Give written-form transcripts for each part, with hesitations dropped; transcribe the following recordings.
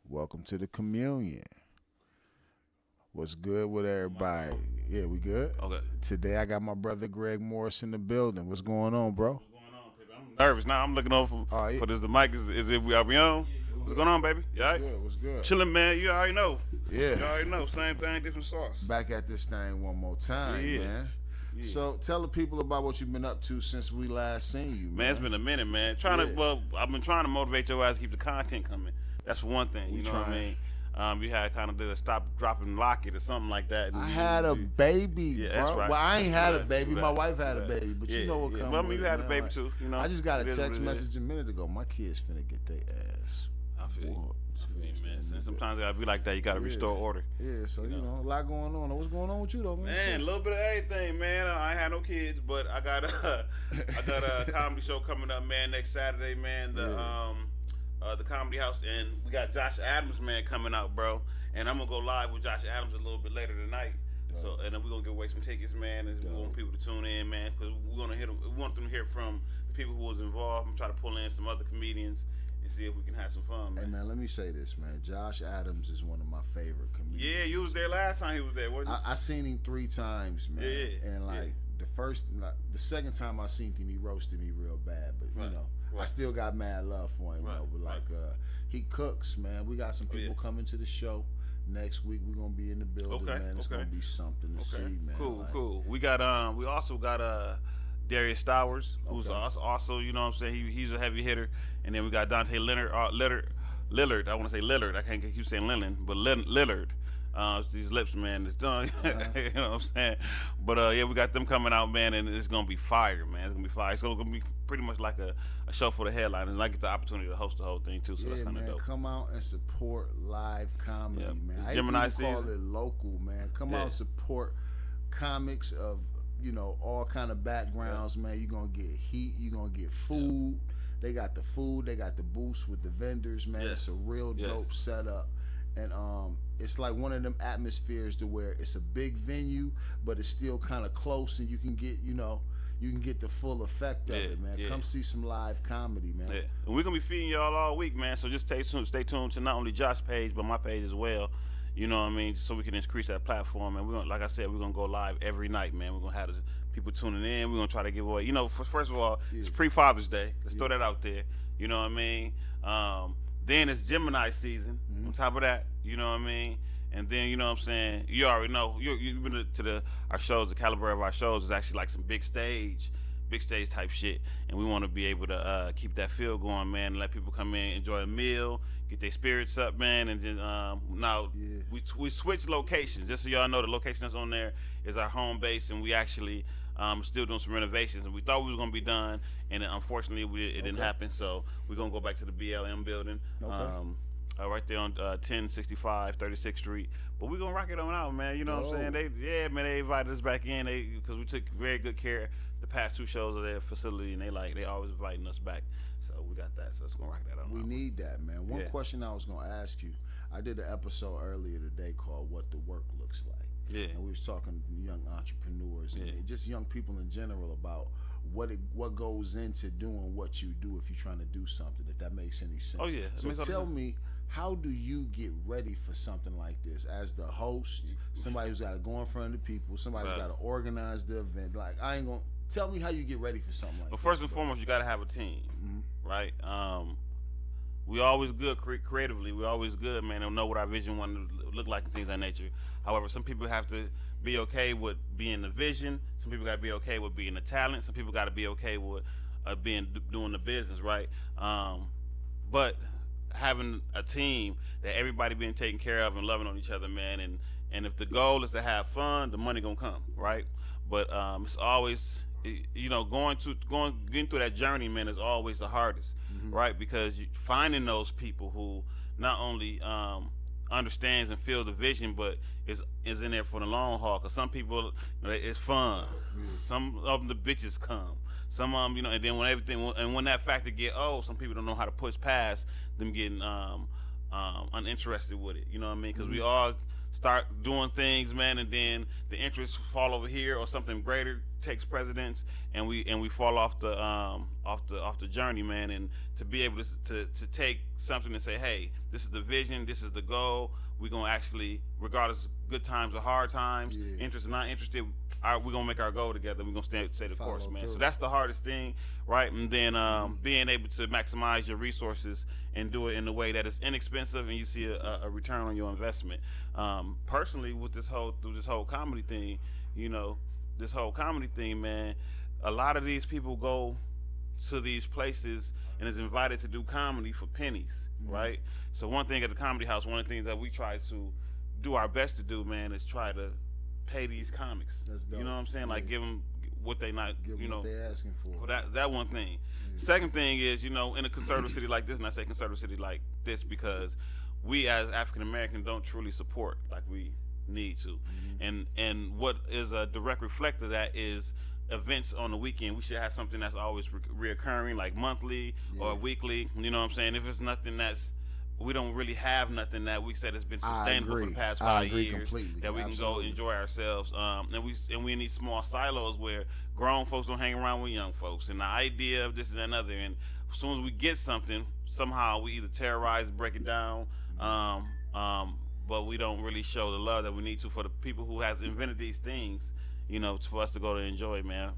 Welcome to the communion. What's good with everybody? Yeah, we good? Okay. Today I got my brother Greg Morris in the building. What's going on, bro? What's going on, baby? I'm nervous now. I'm looking over for this. The mic is it? Are we on? What's going on, baby? You all right? What's good? Chilling, man. You already know. Yeah. You already know. Same thing, different sauce. Back at this thing one more time, man. Yeah. So tell the people about what you've been up to since we last seen you, man. It's been a minute, man. I've been trying to motivate your ass to keep the content coming. That's one thing. You know what I mean? You had kind of to stop, drop, and lock it or something like that. I had a baby, bro. That's right. Well, I ain't had a baby. My wife had a baby, but you know what comes Well, I mean, with you it, had a man. baby too. You know, I just got a text message a minute ago. My kids finna get their ass. I feel you. Whooped. Man. Sometimes it gotta be like that. You gotta restore order. Yeah, so you know, a lot going on. What's going on with you though, man? Man, a little bit of everything, man. I ain't had no kids, but I got a comedy show coming up, man, next Saturday, man. The Comedy House, and we got Josh Adams, man, coming out, bro. And I'm gonna go live with Josh Adams a little bit later tonight. So, and then we're gonna give away some tickets, man. And we want people to tune in, man, because we want them to hear from the people who was involved. I'm trying to pull in some other comedians and see if we can have some fun, man. Hey, man, let me say this, man. Josh Adams is one of my favorite comedians. Yeah, you was there last time he was there, wasn't you? I seen him 3 times, man. Yeah. And the second time I seen him, he roasted me real bad. But you know, I still got mad love for him, though. But he cooks, man. We got some people coming to the show. Next week we're gonna be in the building, man. It's gonna be something to see, man. Cool. We also got Darius Stowers, who's also, you know what I'm saying, he's a heavy hitter. And then we got Dante Lillard. I want to say Lillard. I can't keep saying Lillard, but Lillard. These lips, man, it's done. You know what I'm saying? But we got them coming out, man, and it's gonna be fire, man. It's gonna be fire. It's gonna be pretty much like a show for the headline, and I get the opportunity to host the whole thing too. So that's kind of dope. Come out and support live comedy, man. I Gemini even call it local, man. Come out and support comics of all kind of backgrounds, man. You're gonna get heat. You're gonna get food. They got the food. They got the booths with the vendors, man. It's a real dope setup. And it's like one of them atmospheres to where it's a big venue, but it's still kind of close, and you can get the full effect of it, man. Come see some live comedy, man. Yeah. And we're gonna be feeding y'all all week, man. So just stay tuned to not only Josh's page, but my page as well. You know what I mean? So we can increase that platform. And we're gonna, like I said, we're gonna go live every night, man. We're gonna have people tuning in. We're gonna try to give away. First of all, it's pre-Father's Day. Let's throw that out there. You know what I mean? Then it's Gemini season. On top of that, you know what I mean? And then, you know what I'm saying, you already know, you've been to our shows, the caliber of our shows is actually like some big stage type shit. And we want to be able to keep that feel going, man, and let people come in, enjoy a meal, get their spirits up, man. And then we switched locations. Just so y'all know, the location that's on there is our home base, and we actually still doing some renovations. And we thought we was going to be done, and then unfortunately it didn't happen. So we're going to go back to the BLM building. Right there on 1065 36th Street. But we're going to rock it on out, man. You know what I'm saying? They invited us back in because we took very good care the past 2 shows of their facility, and they always inviting us back. So we got that. So let's go rock that out. We need that, man. One question I was going to ask you. I did an episode earlier today called What the Work Looks Like. Yeah. And we was talking to young entrepreneurs and just young people in general about what goes into doing what you do if you're trying to do something, if that makes any sense. Oh yeah. So tell me, how do you get ready for something like this as the host, somebody who's got to go in front of the people, somebody who's got to organize the event? Like, I ain't gonna tell me how you get ready for something like Well, this. first and foremost, you got to have a team, right? We always good creatively. We always good, man, and know what our vision want to look like and things of that nature. However, some people have to be okay with being the vision. Some people got to be okay with being the talent. Some people got to be okay with doing the business, right? But having a team that everybody being taken care of and loving on each other, man, and if the goal is to have fun, the money gonna come, right? But it's always, you know, getting through that journey, man, is always the hardest, right? Because finding those people who not only understands and feels the vision, but is in there for the long haul. Cause some people, you know, it's fun. Some of them, the bitches come. Some of them, you know, and then when that factor get old, some people don't know how to push past them getting uninterested with it. You know what I mean? Because we all start doing things, man, and then the interests fall over here, or something greater takes precedence, and we fall off the journey, man. And to be able to take something and say, hey, this is the vision, this is the goal. We're gonna actually, regardless of good times or hard times, interested or not interested, we're gonna make our goal together. We're gonna stay the course, man. So that's the hardest thing, right? And then being able to maximize your resources and do it in a way that is inexpensive and you see a return on your investment. Personally, with this whole comedy thing, you know, man, a lot of these people go to these places and is invited to do comedy for pennies, right? So one thing at the Comedy House, one of the things that we try to do our best to do, man, is try to pay these comics. That's dope. You know what I'm saying? Like, give them what they not, Give you them know, what they asking for. that one thing. Second thing is, you know, in a conservative city like this, and I say conservative city like this because we as African Americans don't truly support like we need to. And what is a direct reflector of that is events on the weekend. We should have something that's always reoccurring, like monthly or weekly. You know what I'm saying? If it's nothing we don't really have nothing that we said has been sustainable for the past 5 years completely. that we can go enjoy ourselves. And we need small silos where grown folks don't hang around with young folks. And the idea of this and another. And as soon as we get something, somehow we either terrorize, break it down, but we don't really show the love that we need to for the people who has invented these things, you know, for us to go to enjoy, man.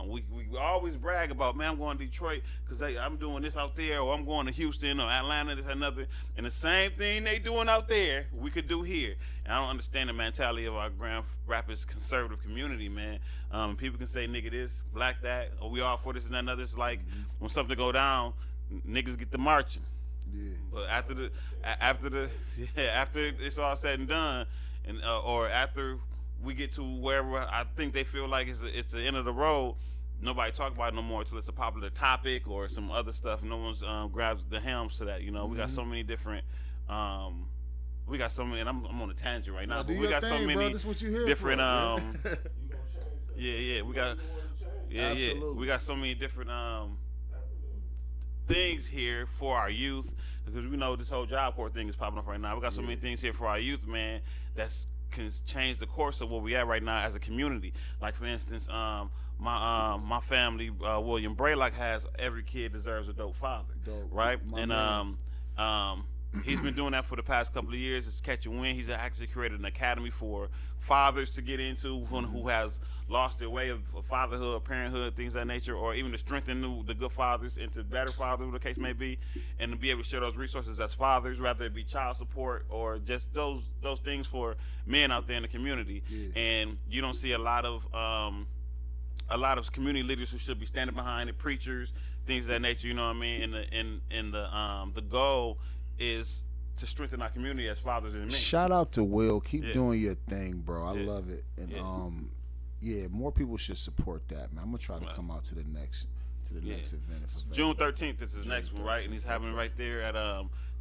We always brag about, man, I'm going to Detroit because I'm doing this out there, or I'm going to Houston or Atlanta, this and another. And the same thing they doing out there, we could do here. And I don't understand the mentality of our Grand Rapids conservative community, man. People can say nigga this, black that, or we all for this and that and other. It's like when something go down, niggas get the marching. Yeah. But after it's all said and done, and or after we get to wherever I think they feel like it's the end of the road, nobody talk about it no more until it's a popular topic or some other stuff. No one's grabs the helms to that. You know, we got so many different. We got so many, and I'm on a tangent right now. But we got so many different. We got. We got so many different things here for our youth, because we know this whole Job Corps thing is popping up right now. We got so many things here for our youth, man, that's can change the course of where we at right now as a community. Like, for instance, my family, William Braylock, has every kid deserves a dope father, right? He's been doing that for the past couple of years. It's Catch a Win. He's actually created an academy for fathers to get into who has lost their way of fatherhood, parenthood, things of that nature, or even to strengthen the good fathers into better fathers, whatever the case may be, and to be able to share those resources as fathers, rather it be child support or just those things for men out there in the community. And you don't see a lot of community leaders who should be standing behind it, preachers, things of that nature. You know what I mean? And the goal is to strengthen our community as fathers and men. Shout out to Will. Keep doing your thing, bro. I love it. And more people should support that, man. I'm gonna try to come out to the next event. June 13th is his next one, right? And he's having it right there at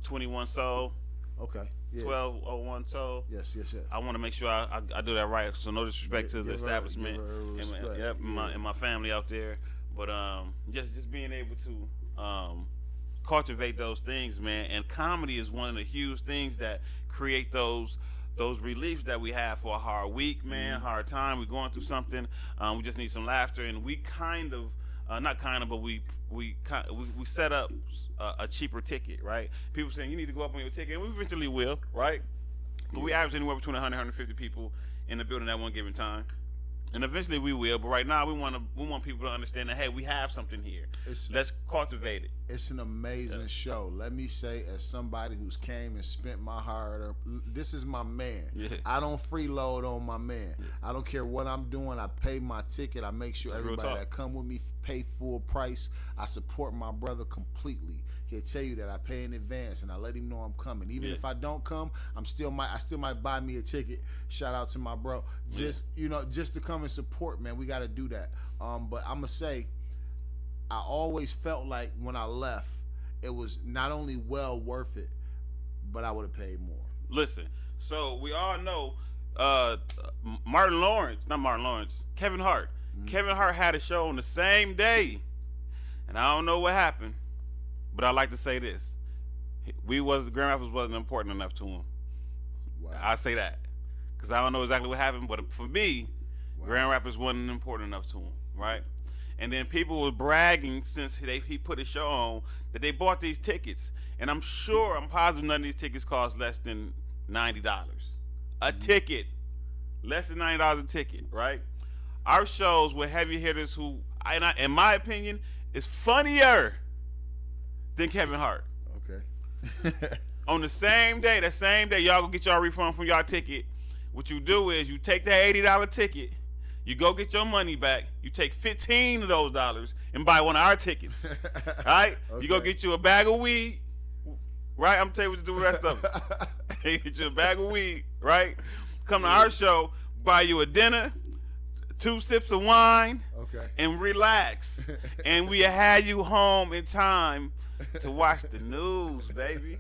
21 Soul. Okay. 1201 Soul. Yes. I want to make sure I do that right. So no disrespect to the establishment and my family out there, but just being able to cultivate those things, man. And comedy is one of the huge things that create those reliefs that we have for a hard week, man, hard time. We're going through something. We just need some laughter, and we kind of not kind of, but we set up a cheaper ticket, right? People saying you need to go up on your ticket, and we eventually will, right? But we average anywhere between 100 150 people in the building at one given time. And eventually we will, but right now we want people to understand that, hey, we have something here. Let's cultivate it. It's an amazing show. Let me say, as somebody who's came and spent my hard, this is my man. Yeah. I don't freeload on my man. Yeah. I don't care what I'm doing. I pay my ticket. I make sure everybody that come with me pay full price. I support my brother completely. He'll tell you that I pay in advance and I let him know I'm coming. Even if I don't come, I still might buy me a ticket. Shout out to my bro. Just to come and support, man. We got to do that. But I'm gonna say, I always felt like when I left, it was not only well worth it, but I would have paid more. Listen, so we all know Kevin Hart. Mm-hmm. Kevin Hart had a show on the same day, and I don't know what happened. But I like to say this: Grand Rapids wasn't important enough to him. Wow. I say that because I don't know exactly what happened, but for me, Grand Rapids wasn't important enough to him, right? And then people were bragging since he put his show on that they bought these tickets, and I'm positive none of these tickets cost less than $90 a ticket, less than $90 a ticket, right? Our shows with heavy hitters who, in my opinion, is funnier than Kevin Hart. Okay. On that same day, y'all go get y'all refund from y'all ticket. What you do is you take that $80 ticket, you go get your money back, you take 15 of those dollars and buy one of our tickets. Right? Okay. You go get you a bag of weed, right? I'm gonna tell you what to do with the rest of it. Get you a bag of weed, right? Come to our show, buy you a dinner, 2 sips of wine, and relax. And we had you home in time to watch the news, baby.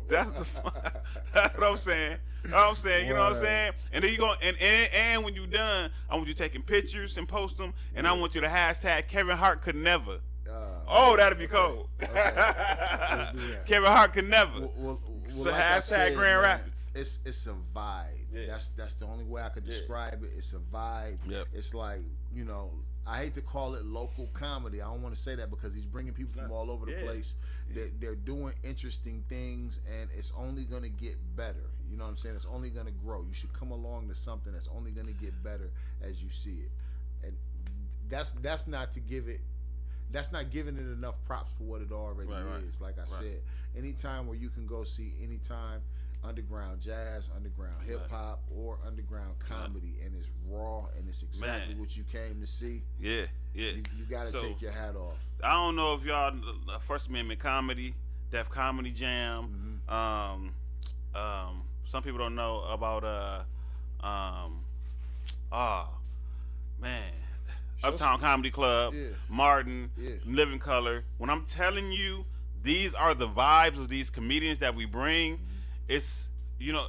That's what I'm saying. You know what I'm saying? And then you go and when you're done, I want you taking pictures and post them, and I want you to hashtag Kevin Hart could never. That'd be cold. Okay. Let's do that. Kevin Hart could never. So like hashtag Grand Rapids. It's a vibe. Yeah. That's the only way I could describe it. It's a vibe. Yep. It's like, I hate to call it local comedy. I don't want to say that because he's bringing people from all over the place. They're doing interesting things, and it's only going to get better. You know what I'm saying? It's only going to grow. You should come along to something that's only going to get better as you see it. And that's not giving it enough props for what it already is. Like I said, anytime where you can go see underground jazz, underground hip hop, or underground comedy, and it's raw and it's exactly what you came to see. Yeah. You got to take your hat off. I don't know if y'all First Amendment comedy, Def Comedy Jam. Mm-hmm. Some people don't know about Uptown Comedy Club, Martin, Living Color. When I'm telling you, these are the vibes of these comedians that we bring. It's,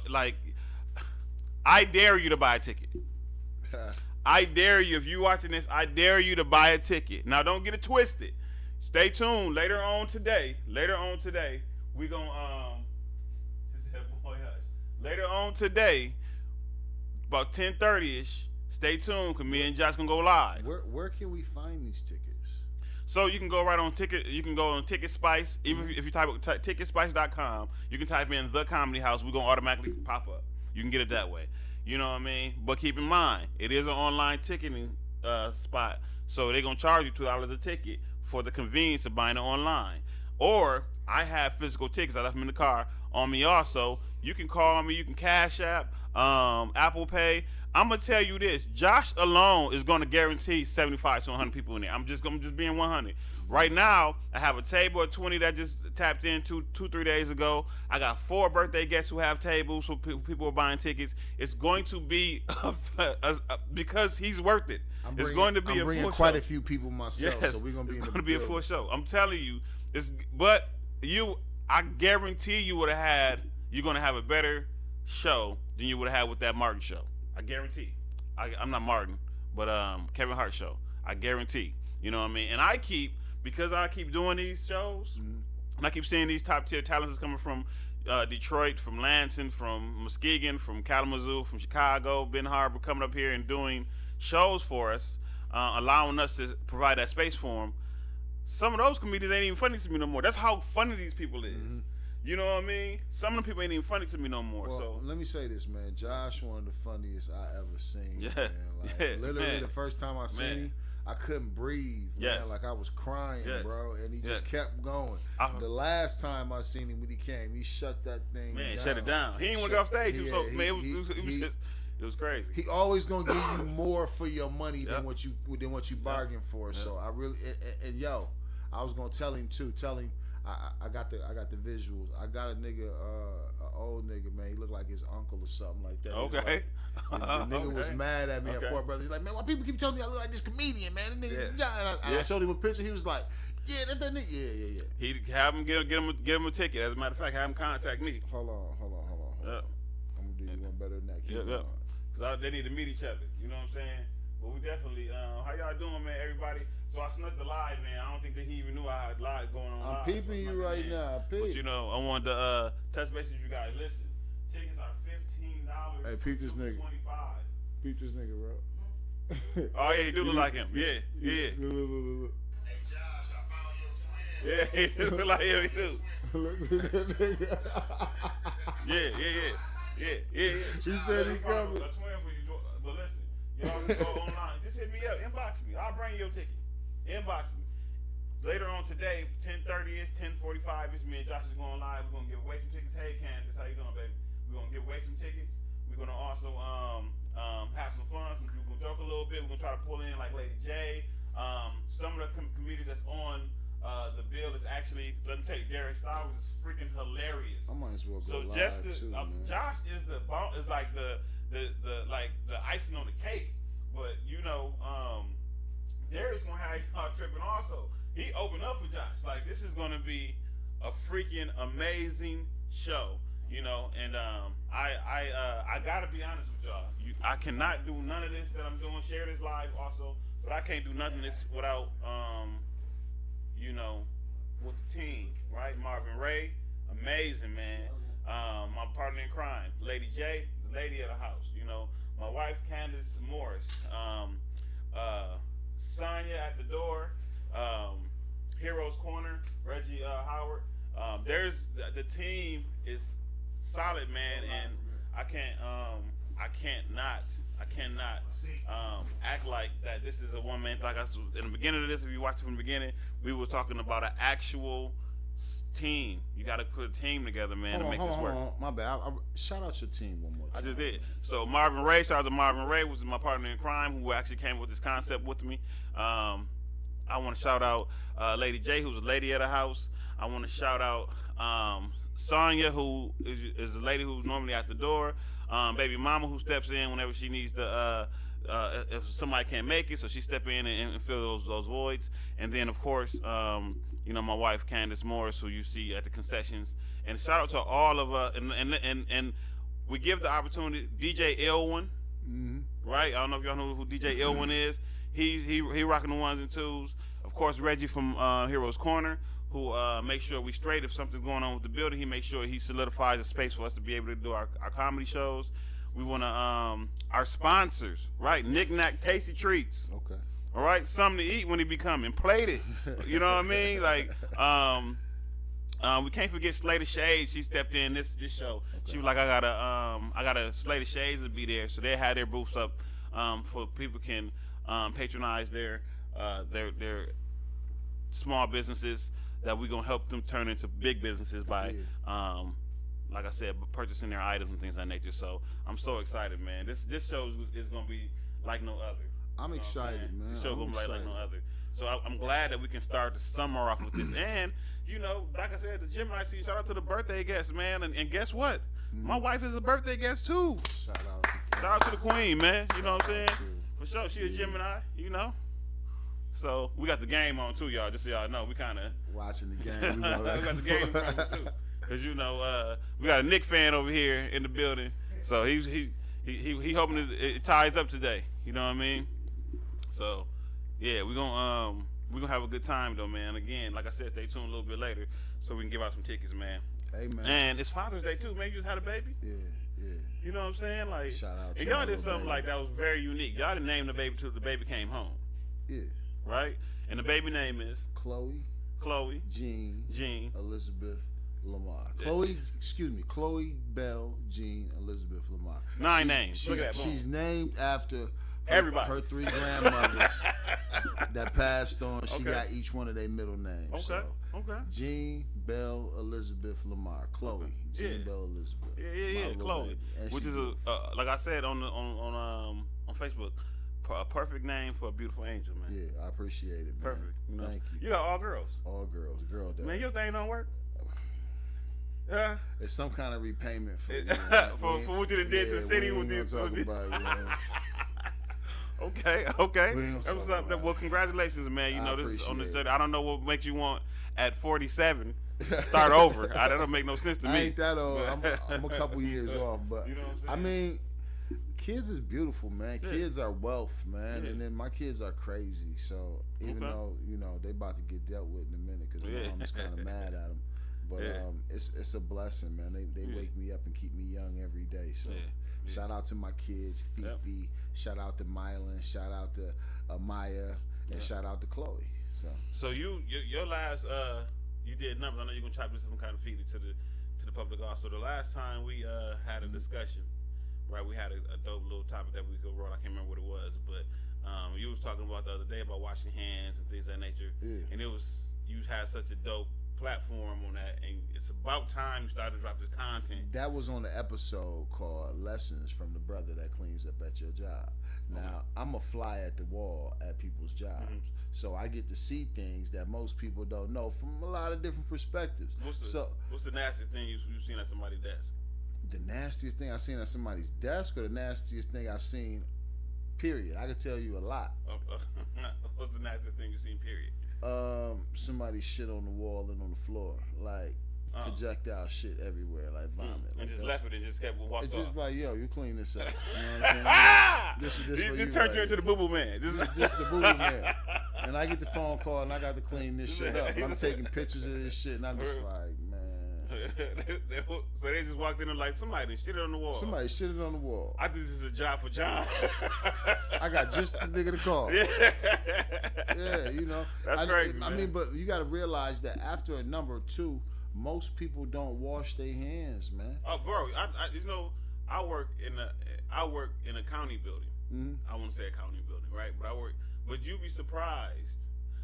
like, I dare you to buy a ticket. I dare you, if you're watching this, I dare you to buy a ticket. Now, don't get it twisted. Stay tuned. Later on today, we going later on today, about 10:30ish, stay tuned, because me and Josh going to go live. Where can we find these tickets? So you can go right on Ticket. You can go on Ticket Spice. Even if you type ticketspice.com, you can type in The Comedy House. We're going to automatically pop up. You can get it that way. You know what I mean? But keep in mind, it is an online ticketing spot. So they're going to charge you $2 a ticket for the convenience of buying it online. Or I have physical tickets. I left them in the car on me also. You can call me. You can Cash App, Apple Pay. I'm gonna tell you this: Josh alone is gonna guarantee 75 to 100 people in there. I'm just being 100. Right now, I have a table of 20 that just tapped in 3 days ago. I got 4 birthday guests who have tables, so people are buying tickets. It's going to be because he's worth it. I'm bringing quite a few people myself, so we're gonna be. It's gonna be a full show. I'm telling you, I guarantee you're gonna have a better show than you would have had with that Martin show. I guarantee. I'm not Martin, but Kevin Hart show. I guarantee. You know what I mean? And because I keep doing these shows, and I keep seeing these top tier talents coming from Detroit, from Lansing, from Muskegon, from Kalamazoo, from Chicago, Ben Harbor, coming up here and doing shows for us. allowing us to provide that space for them. Some of those comedians ain't even funny to me no more. That's how funny these people is. Mm-hmm. You know what I mean? Some of the people ain't even funny to me no more. Well, so let me say this, man. Josh, one of the funniest I ever seen. Yeah, man. Like, literally, man. The first time I seen him, I couldn't breathe, yes. man. Like I was crying, yes. bro, and he just kept going. The last time I seen him when he came, he shut that thing down. Shut it down. He didn't want to go off stage. It was crazy. He always gonna give you more for your money than what you bargained for. Yep. So I really and yo, I was gonna tell him too. Tell him I got the visuals. I got a nigga, an old nigga, man. He looked like his uncle or something like that. Okay. The nigga was mad at me at Fort Brother. He's like, man, why people keep telling me I look like this comedian, man? The nigga, and I showed him a picture. He was like, yeah, that's that nigga. Yeah. He have him get him a ticket. As a matter of fact, have him contact me. Hold on. Yep. I'm gonna do you one better than that. Yep. Cause they need to meet each other. You know what I'm saying? But we definitely. How y'all doing, man? Everybody. So I snuck the live, man. I don't think that he even knew I had live going on. I'm peeping you right now. But you know, I wanted to touch base with you guys. Listen, tickets are $15. Hey, peep this nigga. 25. Peep this nigga, bro. Oh yeah, he do look like him. Yeah. Look. Hey Josh, I found your twin. Yeah, he do look like him. He do. Look at that nigga. Yeah. He said he coming. A twin for you, but listen, y'all can go online. Just hit me up, inbox me. I'll bring you your ticket. Inbox me. Later on today, 10:30 is 10:45. It's me and Josh is going live. We're gonna give away some tickets. Hey Candace, how you doing, baby? We're gonna give away some tickets. We're gonna also have some fun. We're gonna joke a little bit. We're gonna try to pull in like Lady J. Some of the comedians that's on the bill is actually, let me tell you, Derek Styles is freaking hilarious. I might as well go so live just too, man. Josh is like the icing on the cake. But you know, Derek's gonna have y'all tripping also. He opened up for Josh. Like, this is gonna be a freaking amazing show, you know. And I gotta be honest with y'all. I cannot do none of this that I'm doing. Share this live also, but I can't do nothing this without you know, with the team, right? Marvin Ray, amazing man. My partner in crime, Lady J, the lady of the house. You know, my wife Candace Morris. Sonya at the door, Heroes Corner, Reggie Howard. There's the team is solid, man, and I cannot act like that. This is a one man. Like I said in the beginning of this, if you watched it from the beginning, we were talking about an actual team. You got to put a team together, man, to make this work. My bad. Shout out your team one more time. I just did. So Marvin Ray, shout out to Marvin Ray, was my partner in crime, who actually came with this concept with me. I want to shout out Lady J, who's a lady of the house. I want to shout out Sonya, who is the lady who's normally at the door. Baby mama, who steps in whenever she needs to, if somebody can't make it, so she step in and fill those voids. And then, of course, you know, my wife Candace Morris, who you see at the concessions. And shout out to all of and we give the opportunity. DJ Ilwin, right? I don't know if y'all know who DJ Ilwin is. He rocking the ones and twos. Of course, Reggie from Heroes Corner, who makes sure we straight if something's going on with the building. He makes sure he solidifies a space for us to be able to do our comedy shows. We want to our sponsors, right? Knick Knack Tasty Treats. Okay. All right, something to eat when he be coming. Plated. You know what I mean? Like, we can't forget Slater Shades. She stepped in this show. Okay. She was like, I got a Slater Shades to be there, so they had their booths up for people can patronize their small businesses that we're gonna help them turn into big businesses by, like I said, purchasing their items and things of that nature. So I'm so excited, man. This show is gonna be like no other. I'm excited, man. This show gonna be like no other. So I'm glad that we can start the summer off with this. And you know, like I said, the Gemini season. Shout out to the birthday guests, man. And guess what? My wife is a birthday guest too. Shout out to the queen, man. You know what I'm saying? For sure, she a Gemini. You know. So we got the game on too, y'all. Just so y'all know, we kind of watching the game. We got the game on too, cause you know we got a Knicks fan over here in the building. So he hoping it ties up today. You know what I mean? So yeah, we're gonna have a good time though, man. Again, like I said, stay tuned a little bit later so we can give out some tickets, man. Hey man. And it's Father's Day too, man. You just had a baby. Yeah. You know what I'm saying? Like, shout out to and y'all did something like that was very unique. Y'all didn't name the baby till the baby came home. Yeah. Right? And the baby name is Chloe Jean Elizabeth Lamar. Yeah. Chloe Bell Jean Elizabeth Lamar. 9 names. Look at that. She's named after Everybody. her 3 grandmothers that passed on. She Okay. got each one of their middle names. Okay. So, Okay. Jean Bell Elizabeth Lamar. Chloe. Jean Yeah. Bell Elizabeth. Yeah, My little Chloe, baby. And which she's is like I said on Facebook, a perfect name for a beautiful angel, man. Yeah, I appreciate it, man. Perfect. You know? Thank you. You got all girls. All girls. Girl dad. Man, your thing don't work. Yeah. It's some kind of repayment for For what you done did to the city we with ain't this. gonna talk about it, man. Okay. We ain't gonna That's talk about well, congratulations, man. You I know, this is on this appreciate journey. I don't know what makes you want at 47 start over. That don't make no sense to me. I ain't that old. I'm a couple years off, but You know what I I'm saying? mean, kids is beautiful, man. Yeah. Kids are wealth, man. Yeah. And then my kids are crazy. So even Okay. though they about to get dealt with in a minute because Yeah. mom's kind of mad at them. But Yeah. it's a blessing, man. They Yeah. wake me up and keep me young every day. So Yeah. shout out to my kids, Fifi. Yep. Shout out to Mylan. Shout out to Maya, and shout out to Chloe. So your last you did numbers. I know you're gonna chop this up and kind of feed it to the public also. The last time we had a discussion, right? We had a dope little topic that we could roll. I can't remember what it was, but you was talking about the other day about washing hands and things of that nature. Yeah. And you had such a dope platform on that, and it's about time you started to drop this content. That was on the episode called Lessons from the Brother That Cleans Up at Your Job. Now, I'm a fly at the wall at people's jobs. Mm-hmm. So I get to see things that most people don't know from a lot of different perspectives. What's the nastiest thing you've seen at somebody's desk? The nastiest thing I've seen at somebody's desk, or the nastiest thing I've seen, period. I could tell you a lot. What's the nastiest thing you've seen, period? Somebody shit on the wall and on the floor. Like, projectile shit everywhere, like vomit. And Like just those- left it and just kept walking It's off. just like, yo, you clean this up. You know what I'm saying? This for This you turned right you into the boo-boo man. This is just the boo man. And I get the phone call and I got to clean this shit up. I'm taking pictures of this shit and I'm just like, man. So they just walked in and like, somebody shit on the wall. Somebody shitted on the wall. I think this is a job for John. I got just the nigga to call. Yeah, you know. That's crazy, I man. mean, but you got to realize that after a number 2, most people don't wash their hands, man. Oh, bro, I work in a county building. Mm-hmm. I won't say a county building, right? But you'd be surprised.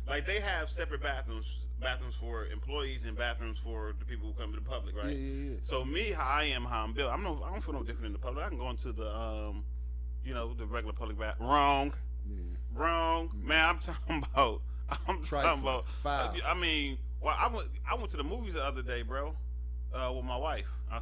Like, they have separate bathrooms for employees and bathrooms for the people who come to the public, right? Yeah. So me, how I'm built, I don't feel no different in the public. I can go into the the regular public bathroom. Wrong. Yeah. Wrong. Man, I'm talking about Trifling. Foul. I mean, well, I went to the movies the other day, bro, with my wife. I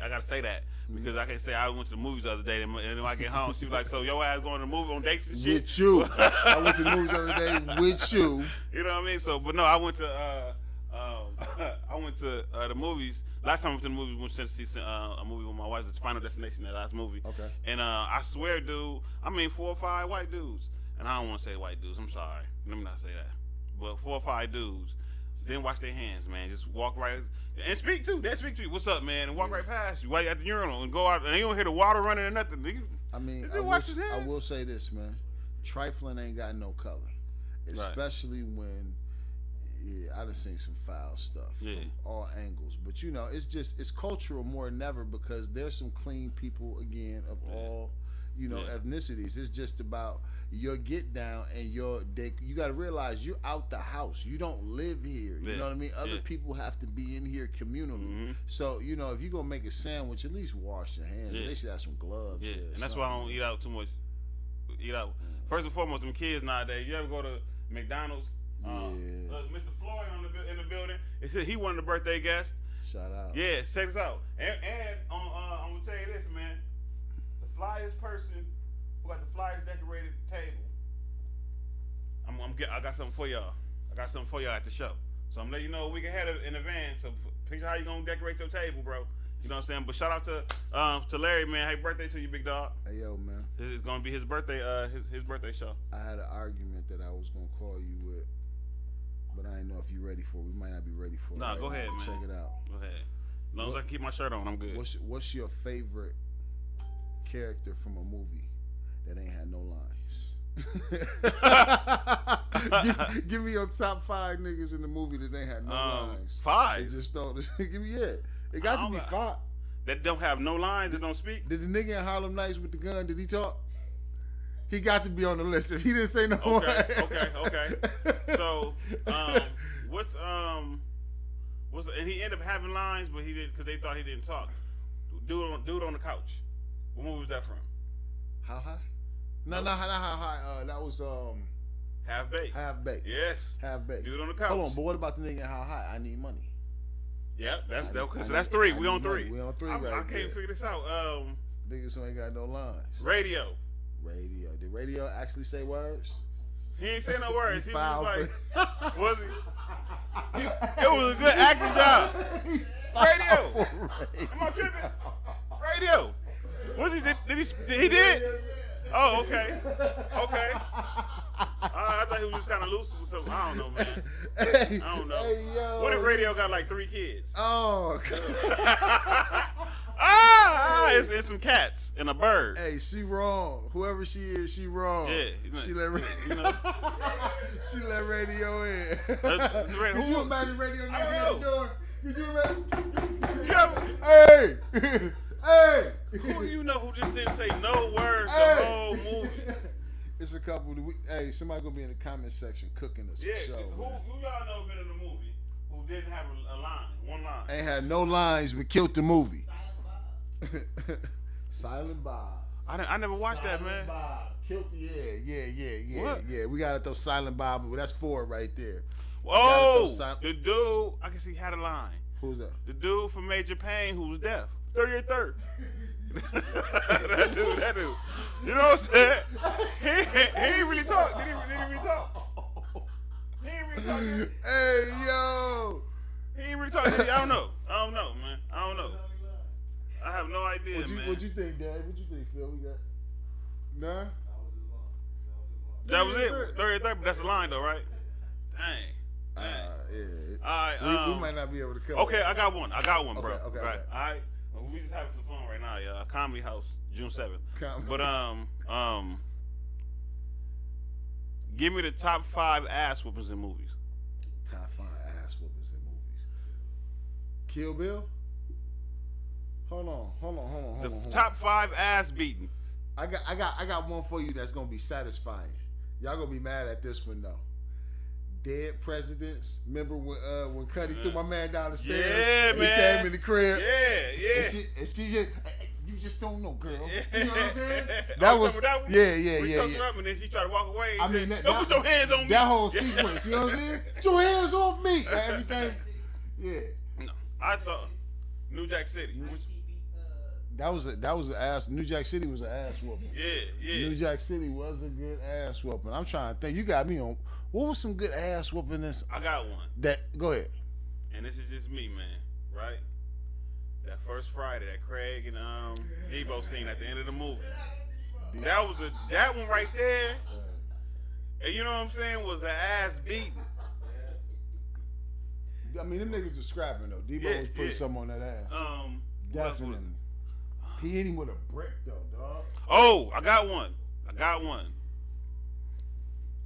gotta say that because I can't say I went to the movies the other day and when I get home, she was like, so your ass going to the movie on dates and shit? With you. I went to the movies the other day with you. You know what I mean? So, but no, I went to the movies. Last time I went to the movies, we went to see a movie with my wife. It's Final Destination, that last movie. Okay. And I swear, dude, 4 or 5 white dudes. And I don't want to say white dudes. I'm sorry. Let me not say that. But 4 or 5 dudes didn't wash their hands, man. Just walk right and speak to. They speak to you. What's up, man? And walk right past you while you're at the urinal and go out and you don't hear the water running or nothing. I mean, I will say this, man. Trifling ain't got no color, especially when I done seen some foul stuff from all angles. But it's cultural more than ever because there's some clean people again of all ethnicities. It's just about your get down and you got to realize you're out the house. You don't live here. You know what I mean? Other people have to be in here communally. Mm-hmm. So, if you're going to make a sandwich, at least wash your hands. They should have some gloves. Yeah, there, and that's why I don't eat out too much. First and foremost, them kids nowadays, you ever go to McDonald's? Mr. Floyd in the building. He one of the birthday guests. Shout out. Yeah, check this out. And I'm going to tell you this, man. The flyest person who got the flyest decorated table, I got something for y'all. I got something for y'all at the show. So I'm letting you know a week ahead in advance. So picture how you going to decorate your table, bro. You know what I'm saying? But shout out to Larry, man. Happy birthday to you, big dog. Hey, yo, man. This is going to be his birthday his birthday show. I had an argument that I was going to call you with, but I didn't know if you're ready for it. We might not be ready for it. Nah, go ahead, man. Check it out. Go ahead. As long as I can keep my shirt on, I'm good. What's your favorite character from a movie that ain't had no lines? give me your top 5 niggas in the movie that ain't had no lines. 5. They just don't. Give me it. It got to be 5. That don't have no lines. That don't speak. Did the nigga in Harlem Nights with the gun? Did he talk? He got to be on the list. If he didn't say no. Okay. So, what's and he ended up having lines, but he did because they thought he didn't talk. Dude on the couch. What movie was that from? How High? No, not How High. That was Half Baked. Half Baked. Yes. Half Baked. Dude on the couch. Hold on, but what about the nigga in How High? I Need Money. Yep, so that's 3. We on 3. We on 3 right I can't figure this out. Niggas who ain't got no lines. Radio. Did Radio actually say words? He ain't say no words. He was filed like, was he? It was a good acting job. Radio. Am I tripping? Radio. Was he? Did he did? Oh, okay. I thought he was just kind of loose with something. I don't know, man. I don't know. Hey, yo. What if Radio got like 3 kids? Oh, it's some cats and a bird. hey, she wrong. Whoever she is, she wrong. Yeah, she let she let Radio in. Could you imagine Radio knocking at the door? Could you imagine? Hey, hey. Who do you know who just didn't say no words the whole movie? It's a couple. Hey, somebody gonna be in the comment section cooking us a show. Who y'all know been in the movie who didn't have a line, one line? Ain't had no lines but killed the movie. Silent Bob. I never watched Silent that, man. Bob. Killed the What? yeah. We gotta throw Silent Bob. That's 4 right there. Oh, the dude. I guess he had a line. Who's that? The dude from Major Payne who was deaf. 38 that dude. You know what I'm saying? He ain't really talk. Did he really talk? He ain't really talk. Hey, yo. He ain't really talk. I don't know, man. I don't know. I have no idea, man. What you think, Dad? What you think, Phil? We got none? That was it. 38, but that's a line though, right? Dang. Yeah. All right. We might not be able to cover. Okay, I got one, bro. Okay. Right. All right. Well, we just having some fun right now, y'all. Comedy House, June 7th. But give me the top 5 ass whoopers in movies. Top 5 ass whoopers in movies. Kill Bill. Hold on. The top 5 ass beatings. I got one for you that's gonna be satisfying. Y'all gonna be mad at this one though. Dead Presidents. Remember when Cuddy threw my man down the stairs? Yeah, he man. He came in the crib. Yeah. And she just, you just don't know, girl. You know what I'm saying? That was that one? Yeah. We choked her up and then she tried to walk away. I mean, don't put your hands on me. That whole sequence, you know what I'm saying? Get your hands off me. Everything. Yeah. No, I thought New Jack City. That was an ass. New Jack City was an ass whooping. Yeah. New Jack City was a good ass whooping. I'm trying to think. You got me on. What was some good ass whooping this? I got one. Go ahead. And this is just me, man. Right? That first Friday, that Craig and Debo scene at the end of the movie. That one right there. And you know what I'm saying? Was an ass beating. I mean, them niggas was scrapping though. Debo was putting something on that ass. Definitely. He hit him with a brick though, dog. Oh, I got one.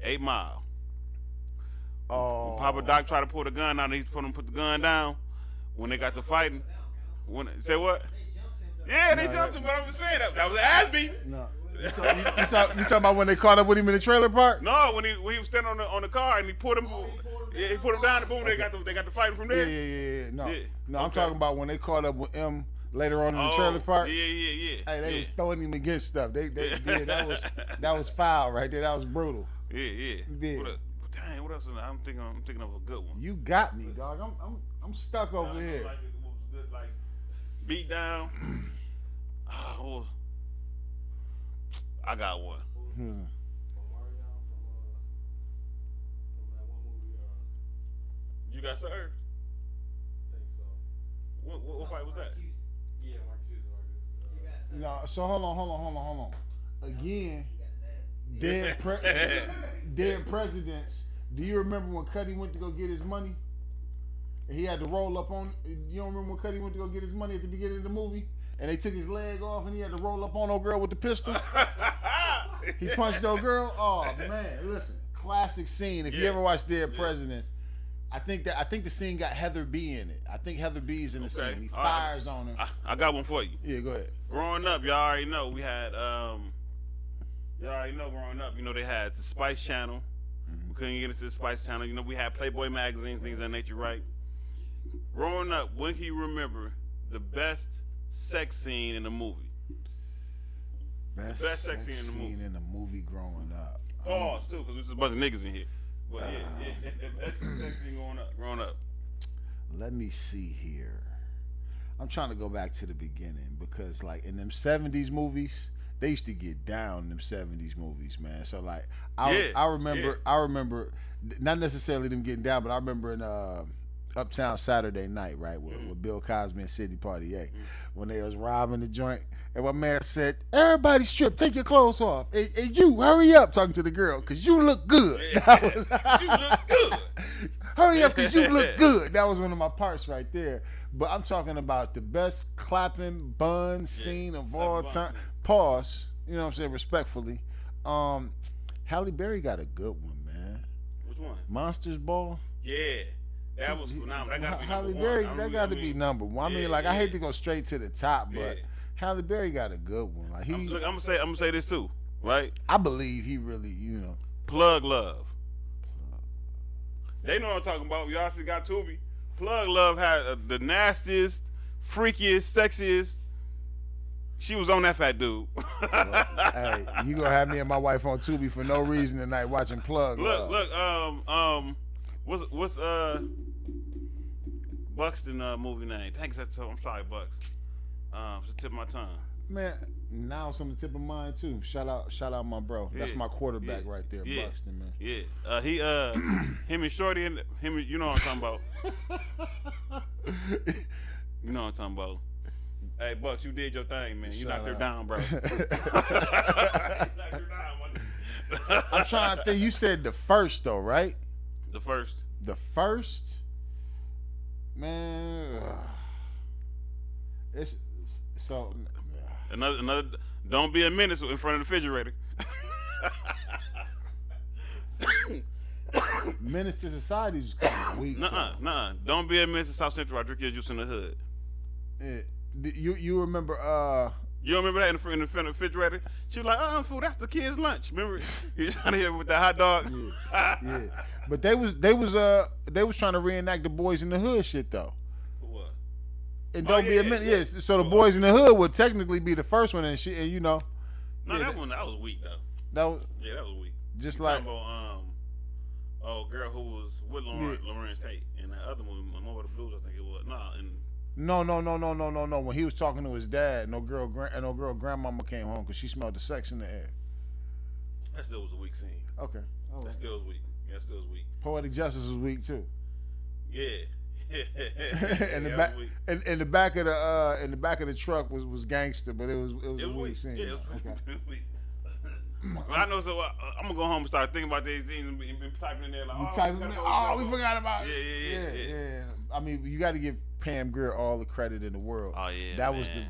8 Mile. Oh. When Papa Doc tried to pull the gun out, and he put the gun down. When they got to fighting, say what? Yeah, they jumped him. But I'm just saying that was an ass beat. No. You talking about when they caught up with him in the trailer park? No, when he was standing on the car and he put him. Yeah, he put him down and boom, they got the fighting from there. Yeah. No, Yeah. no, I'm talking about when they caught up with him later on in the trailer park. Yeah. Hey, they was throwing him against stuff. They that was foul right there. That was brutal. Yeah. Dang, what else? I'm thinking of a good one. You got me, dog. I'm stuck over here. Like it was good, like beat down. I got one. You got served? I think so. What fight was that? Yeah, Marcus. No, so hold on. Again, dead presidents. Do you remember when Cuddy went to go get his money? And he had to roll up on. You don't remember when Cuddy went to go get his money at the beginning of the movie? And they took his leg off and he had to roll up on old girl with the pistol? He punched old girl. Oh man, listen, classic scene. If you ever watch Dead Presidents, I think the scene got Heather B in it. I think Heather B's in the scene. He fires on her. I got one for you. Yeah, go ahead. Growing up, y'all already know we had growing up, they had the Spice Channel. We couldn't get into the Spice Channel. We had Playboy magazine, things of that nature, right? Growing up, when can you remember the best sex scene in a movie? Best sex scene in the movie growing up. Pause too, because there's a bunch of niggas in here. But best sex scene growing up. Let me see here. I'm trying to go back to the beginning because, like, in them '70s movies, they used to get down in them '70s movies, man. So, like, I remember, not necessarily them getting down, but I remember in Uptown Saturday Night, right, with Bill Cosby and Sidney Poitier, when they was robbing the joint, and my man said, "Everybody strip, take your clothes off, and you hurry up," talking to the girl, "cause you look good." You look good. Hurry up, cause you look good. That was one of my parts right there. But I'm talking about the best clapping bun scene of all time. Pause. You know what I'm saying? Respectfully. Halle Berry got a good one, man. Which one? Monsters Ball. Yeah. That was phenomenal. That gotta be Halle number Berry, one. that got to be number one. I mean, I hate to go straight to the top, but Halle Berry got a good one. Like I'm gonna say this too, right? I believe he really, Plug Love. They know what I'm talking about. Y'all still got Tubi. Plug Love had the nastiest, freakiest, sexiest. She was on that fat dude. Hey, you gonna have me and my wife on Tubi for no reason tonight watching Plug Love. Look, what's Buxton movie name? Thanks, I'm sorry, Bucks. It's the tip of my tongue. Man, now it's on the tip of mine too. Shout out my bro. That's my quarterback right there, Buxton, man. Yeah. Him and Shorty and him, you know what I'm talking about. You know what I'm talking about. Hey, Bucks, you did your thing, man. You knocked her down, bro. I'm trying to think. You said the first though, right? The first. The first? Man. It's so another don't be a menace in front of the refrigerator. Menace to Society is kind of weak. Nuh-uh. Don't be a menace to South Central. I drink your juice in the hood. You remember you don't remember that in the front of the refrigerator? She was like, fool, that's the kids' lunch. Remember you trying to hear with the hot dog? Yeah. But they was trying to reenact the Boys in the Hood shit though. What? And don't be a minute. Yes. So the Boys in the Hood would technically be the first one, and No, that was weak though. That was weak. Just like girl who was with Lawrence Tate, and that other one, More of the Blues, I think it was. No. When he was talking to his dad, no girl grandmama came home because she smelled the sex in the air. That still was a weak scene. Okay. All right. That still was weak. Yeah, that still was weak. Poetic Justice was weak too. Yeah. In the back of the truck was gangster, but it was a weak scene. Yeah, it was okay. weak. Well, I know, so I'm gonna go home and start thinking about these things and be typing in there like, we forgot about it. Yeah. I mean, you got to give Pam Grier all the credit in the world. Oh yeah,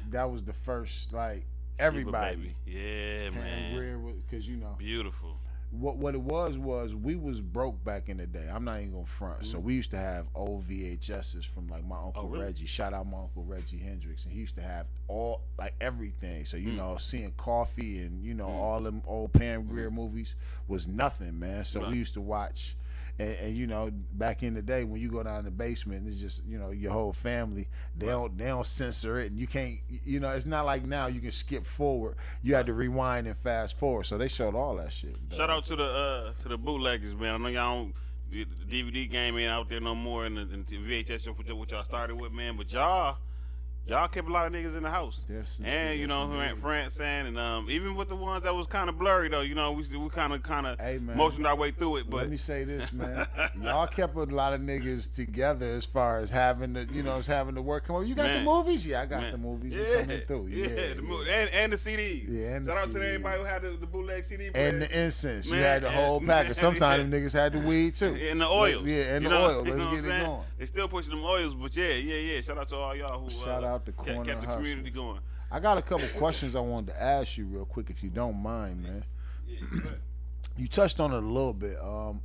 that was the first, like, everybody. Yeah, Pam man. Grier, because beautiful. What it was we was broke back in the day. I'm not even gonna front. So we used to have old VHSs from like my uncle Reggie. Shout out my uncle Reggie Hendricks, and he used to have all like everything. So seeing Coffee and all them old Pam Grier movies was nothing, man. So we used to watch. And back in the day when you go down in the basement, it's just your whole family. They don't censor it, and you can't. It's not like now you can skip forward. You had to rewind and fast forward. So they showed all that shit. Shout out to the bootleggers, man. I know y'all don't. The DVD game ain't out there no more, and the VHS show what y'all started with, man. But y'all kept a lot of niggas in the house. Yes, and France and even with the ones that was kind of blurry though, we kind of motioned our way through it. But let me say this, man, y'all kept a lot of niggas together as far as having the work come over. You got the movies? Yeah, I got the movies coming through. And the CDs. Yeah, and shout out to everybody who had the bootleg CD player. And the incense. Man, you had the whole package. Sometimes the niggas had the weed too. And the oils. And the oil. Let's get it going. They still pushing them oils, but yeah. Shout out to all y'all who shout out the corner kept the community going. I got a couple questions I wanted to ask you real quick, if you don't mind, man. You touched on it a little bit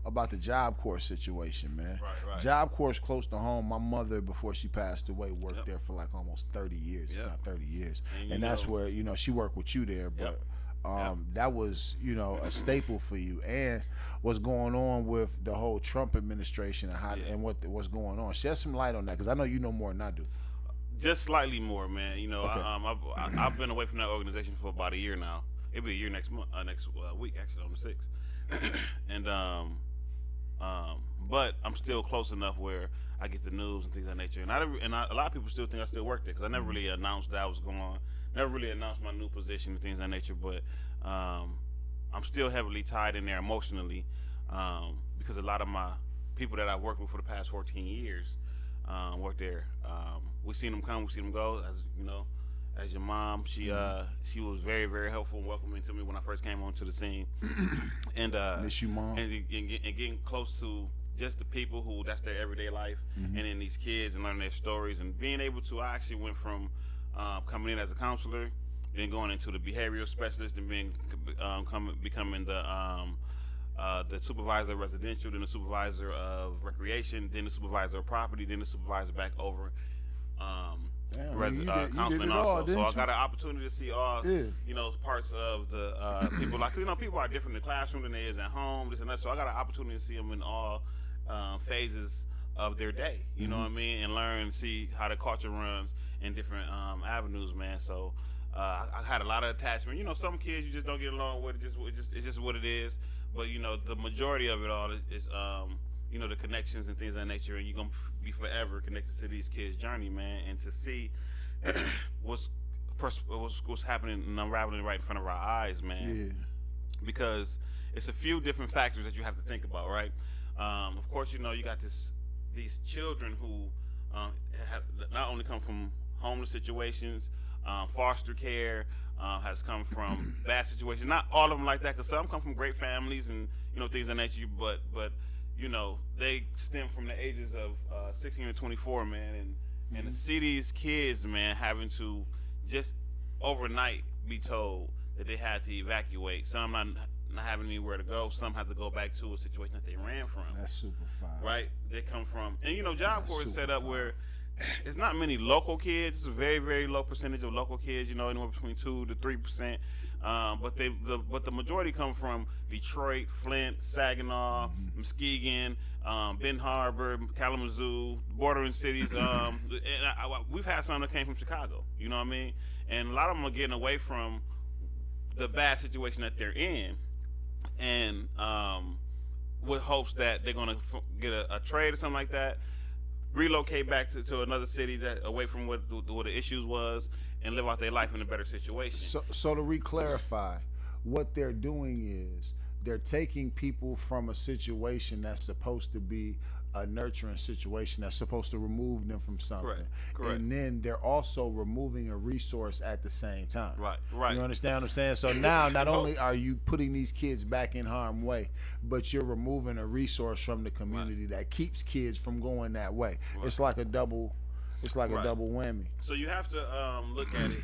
about the Job Corps situation, man. Right. Job Corps close to home. My mother, before she passed away, worked there for like almost 30 years, if not 30 years. And that's where, she worked with you there. But that was, a staple for you. And what's going on with the whole Trump administration and how and what's going on. Shed some light on that, because I know you know more than I do. Just slightly more, man. Okay. I've been away from that organization for about a year now. It'll be a year next month, next week, actually, on the 6th. And but I'm still close enough where I get the news and things of that nature. And a lot of people still think I still work there, because I never really announced that I was going on. Never really announced my new position and things of that nature. But I'm still heavily tied in there emotionally, because a lot of my people that I've worked with for the past 14 years work there. We seen them come, we seen them go. As you know, as your mom, she was very, very helpful and welcoming to me when I first came onto the scene. And miss you, Mom. And getting close to just the people who that's their everyday life, and then these kids and learning their stories and being able to. I actually went from coming in as a counselor, then going into the behavioral specialist, and becoming the supervisor of residential, then the supervisor of recreation, then the supervisor of property, then the supervisor back over counseling also. So I got an opportunity to see all parts of the people. Like people are different in the classroom than they is at home, this and that. So I got an opportunity to see them in all phases of their day. You know what I mean, and learn, see how the culture runs in different avenues, man. So I had a lot of attachment. Some kids you just don't get along with. It's just what it is. But the majority of it all is the connections and things of that nature, and you're gonna be forever connected to these kids' journey, man. And to see what's happening and unraveling right in front of our eyes, man. Because it's a few different factors that you have to think about, right? Of course, you got these children who have not only come from homeless situations, foster care, has come from bad situations. Not all of them like that, because some come from great families and things of that nature. But they stem from the ages of 16 to 24, man, and to see these kids, man, having to just overnight be told that they had to evacuate. Some not having anywhere to go. Some had to go back to a situation that they ran from. That's super fire. Right? They come from, and Job Corps is set up where it's not many local kids. It's a very, very low percentage of local kids. Anywhere between 2 to 3%. But the majority come from Detroit, Flint, Saginaw, Muskegon, Benton Harbor, Kalamazoo, bordering cities. And we've had some that came from Chicago. You know what I mean? And a lot of them are getting away from the bad situation that they're in, and with hopes that they're gonna get a trade or something like that, relocate back to another city that away from what the issues was, and live out their life in a better situation. So to re-clarify, what they're doing is they're taking people from a situation that's supposed to be a nurturing situation, that's supposed to remove them from something. Correct. And then they're also removing a resource at the same time. Right. You understand what I'm saying? So now not only are you putting these kids back in harm's way, but you're removing a resource from the community that keeps kids from going that way. Right. It's like a double whammy. So you have to look at it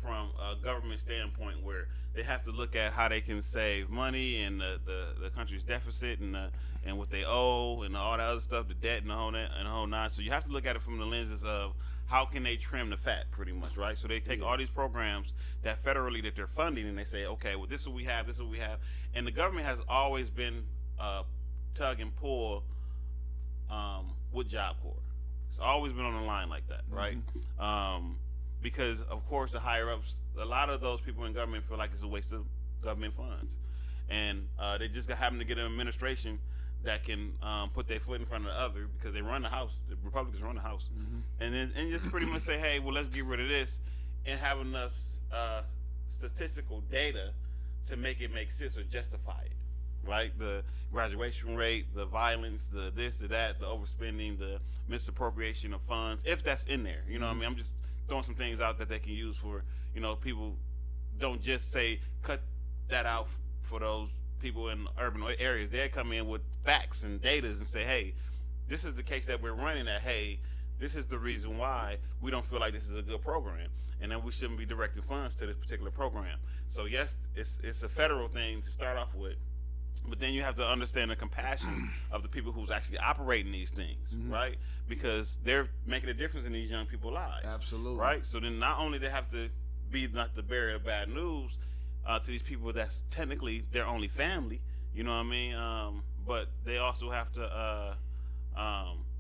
from a government standpoint, where they have to look at how they can save money and the country's deficit and what they owe and all that other stuff, the debt and the whole nine. So you have to look at it from the lenses of how can they trim the fat, pretty much, right? So they take all these programs that federally that they're funding, and they say, okay, well, this is what we have, and the government has always been tug and pull with Job Corps. It's always been on the line like that, right? Because of course the higher ups, a lot of those people in government feel like it's a waste of government funds, and they just happen to get an administration that can put their foot in front of the other, because they run the House. The Republicans run the House, and just pretty much say, hey, well, let's get rid of this, and have enough statistical data to make it make sense or justify it. Right, the graduation rate, the violence, the this, the that, the overspending, the misappropriation of funds, if that's in there. You know what I mean? I'm just throwing some things out that they can use for, people don't just say cut that out for those people in urban areas. They come in with facts and data and say, hey, this is the case that we're running at. Hey, this is the reason why we don't feel like this is a good program, and then we shouldn't be directing funds to this particular program. So yes, it's a federal thing to start off with, but then you have to understand the compassion of the people who's actually operating these things, right? Because they're making a difference in these young people's lives. Absolutely. Right? So then not only they have to be not the bearer of bad news to these people that's technically their only family, you know what I mean? But they also have to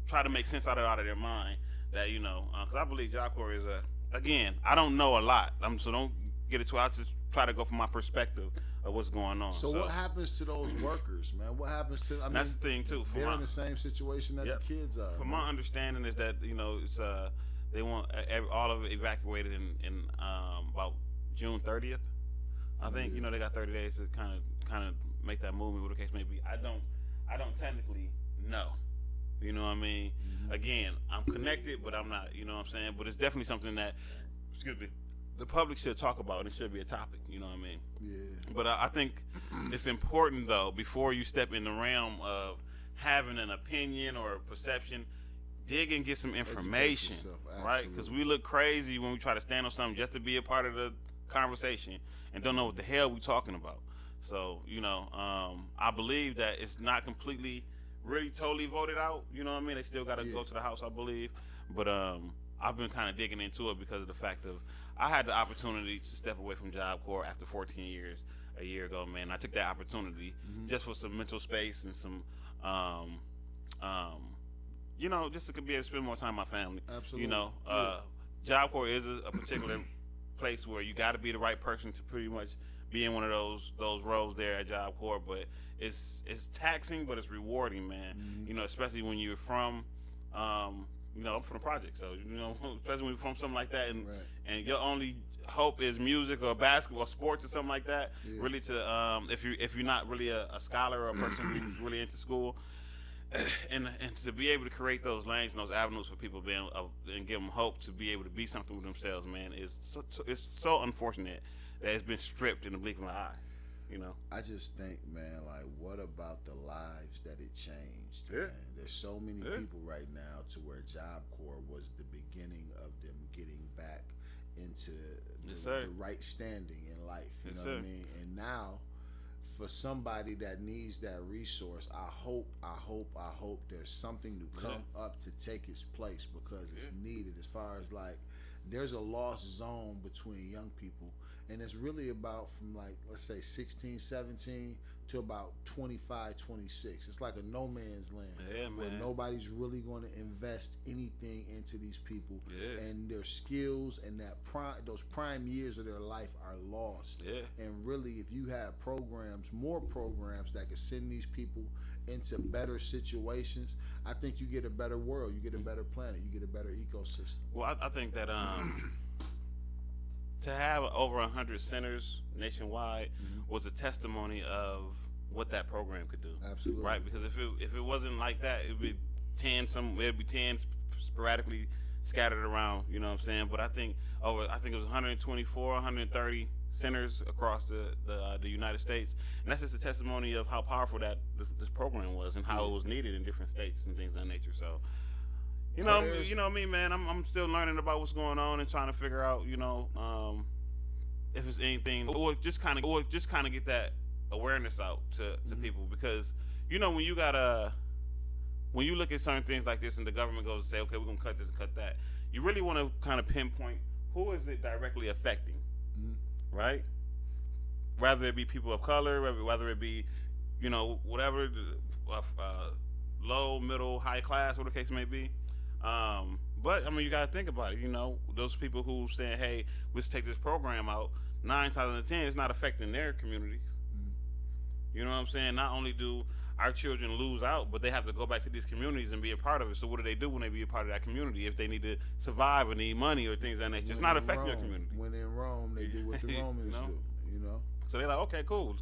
try to make sense out of their mind that, you know, because I believe Job Corps is again, I don't know a lot. So don't get it too. I just try to go from my perspective of what's going on. So what happens to those workers, man? What happens to? I mean, that's the thing too. They're in the same situation that the kids are. From my understanding is that, you know, it's they want all of it evacuated in about June 30th. I think you know they got 30 days to kind of make that movement, whatever the case may be. I don't technically know. You know what I mean? Again, I'm connected, but I'm not. You know what I'm saying? But it's definitely something that, excuse me, the public should talk about, and it should be a topic. You know what I mean? Yeah. But I think it's important, though, before you step in the realm of having an opinion or a perception, dig and get some information, right? Because we look crazy when we try to stand on something just to be a part of the conversation and don't know what the hell we're talking about. So, you know, I believe that it's not completely, really totally voted out. You know what I mean? They still got to go to the House, I believe. But I've been kind of digging into it because of the fact of I had the opportunity to step away from Job Corps after 14 years a year ago, man. I took that opportunity just for some mental space and some, you know, just to be able to spend more time with my family. Absolutely. You know, Job Corps is a particular place where you got to be the right person to pretty much be in one of those roles there at Job Corps, but it's taxing, but it's rewarding, man. You know, especially when you're from, you know, I'm from the project, so you know, especially when you're from something like that, and your only hope is music or basketball, or sports or something like that. Really, to if you're not really a scholar or a person who's really into school, and to be able to create those lanes and those avenues for people and give them hope to be able to be something with themselves, man, it's so unfortunate that it's been stripped in the blink of an eye. You know, I just think, man, like, what about the lives that it changed? Man? There's so many people right now to where Job Corps was the beginning of them getting back into the right standing in life. You know what I mean? And now, for somebody that needs that resource, I hope there's something to come up to take its place, because it's needed. As far as like, there's a lost zone between young people. And it's really about from, like, let's say 16, 17 to about 25, 26. It's like a no man's land where nobody's really going to invest anything into these people, and their skills and those prime years of their life are lost. And really, if you have more programs that could send these people into better situations, I think you get a better world, you get a better planet, you get a better ecosystem. Well, I think that to have over 100 centers nationwide was a testimony of what that program could do. Absolutely. Right? Because if it wasn't like that, it'd be 10 sporadically scattered around, you know what I'm saying? But I think it was 124, 130 centers across the United States. And that's just a testimony of how powerful this program was and how it was needed in different states and things of that nature. So, you know me, man. I'm still learning about what's going on and trying to figure out, you know, if it's anything, or just kind of get that awareness out to people, because you know when you look at certain things like this and the government goes to say, okay, we're gonna cut this and cut that, you really want to kind of pinpoint who is it directly affecting, right? Rather it be people of color, whether it be, you know, whatever, low, middle, high class, whatever the case may be. But I mean, you gotta think about it. You know, those people who saying, "Hey, let's take this program out," 9 times out of 10, it's not affecting their communities. You know what I'm saying? Not only do our children lose out, but they have to go back to these communities and be a part of it. So what do they do when they be a part of that community? If they need to survive or need money or things like that, it's not affecting their community. When in Rome, they do what the Romans do. You know. So they're like, okay, cool.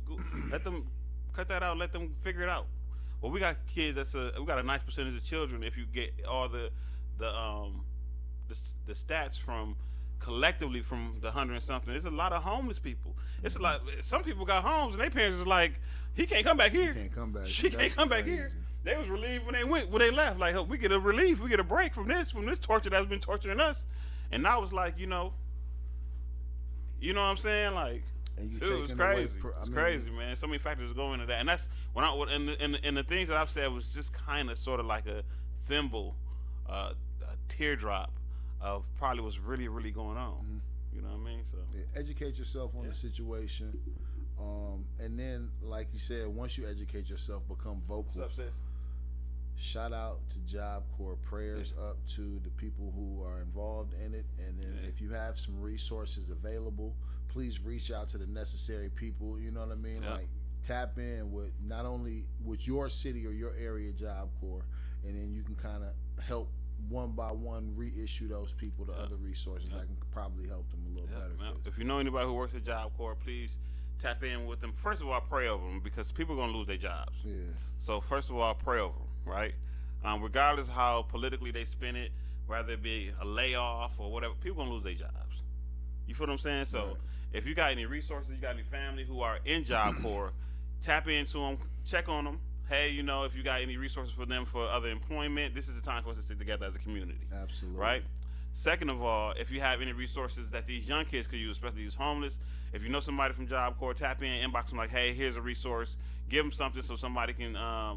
Let them cut that out. Let them figure it out. Well, we got kids. We got a nice percentage of children. If you get all the stats from collectively from the 100 and something, there's a lot of homeless people. It's a lot. Some people got homes and their parents is like, he can't come back here. He can't come back. She can't come back here. they was relieved when they left. Like, we get a relief, we get a break from this torture that's been torturing us. And I was like, you know what I'm saying? Like, And you it was taking crazy. away, It's crazy, man. So many factors go into that, and that's when and the things that I've said was just kind of sort of like a thimble, a teardrop of probably what's really, really going on. Mm-hmm. You know what I mean? So educate yourself on the situation, and then, like you said, once you educate yourself, become vocal. What's up, sis? Shout out to Job Corps. Prayers up to the people who are involved in it, and then if you have some resources available, please reach out to the necessary people. You know what I mean? Yeah. Like, tap in with not only with your city or your area Job Corps, and then you can kind of help one by one reissue those people to other resources that can probably help them a little better. Man. If you know anybody who works at Job Corps, please tap in with them. First of all, pray over them, because people are gonna lose their jobs. Yeah. So first of all, pray over them, right? Regardless of how politically they spin it, whether it be a layoff or whatever, people gonna lose their jobs. You feel what I'm saying? So Right. if you got any resources, you got any family who are in Job Corps, tap into them, check on them. Hey, you know, if you got any resources for them for other employment, this is the time for us to stick together as a community. Absolutely. Right? Second of all, if you have any resources that these young kids could use, especially these homeless, if you know somebody from Job Corps, tap in, inbox them like, hey, here's a resource. Give them something so somebody can,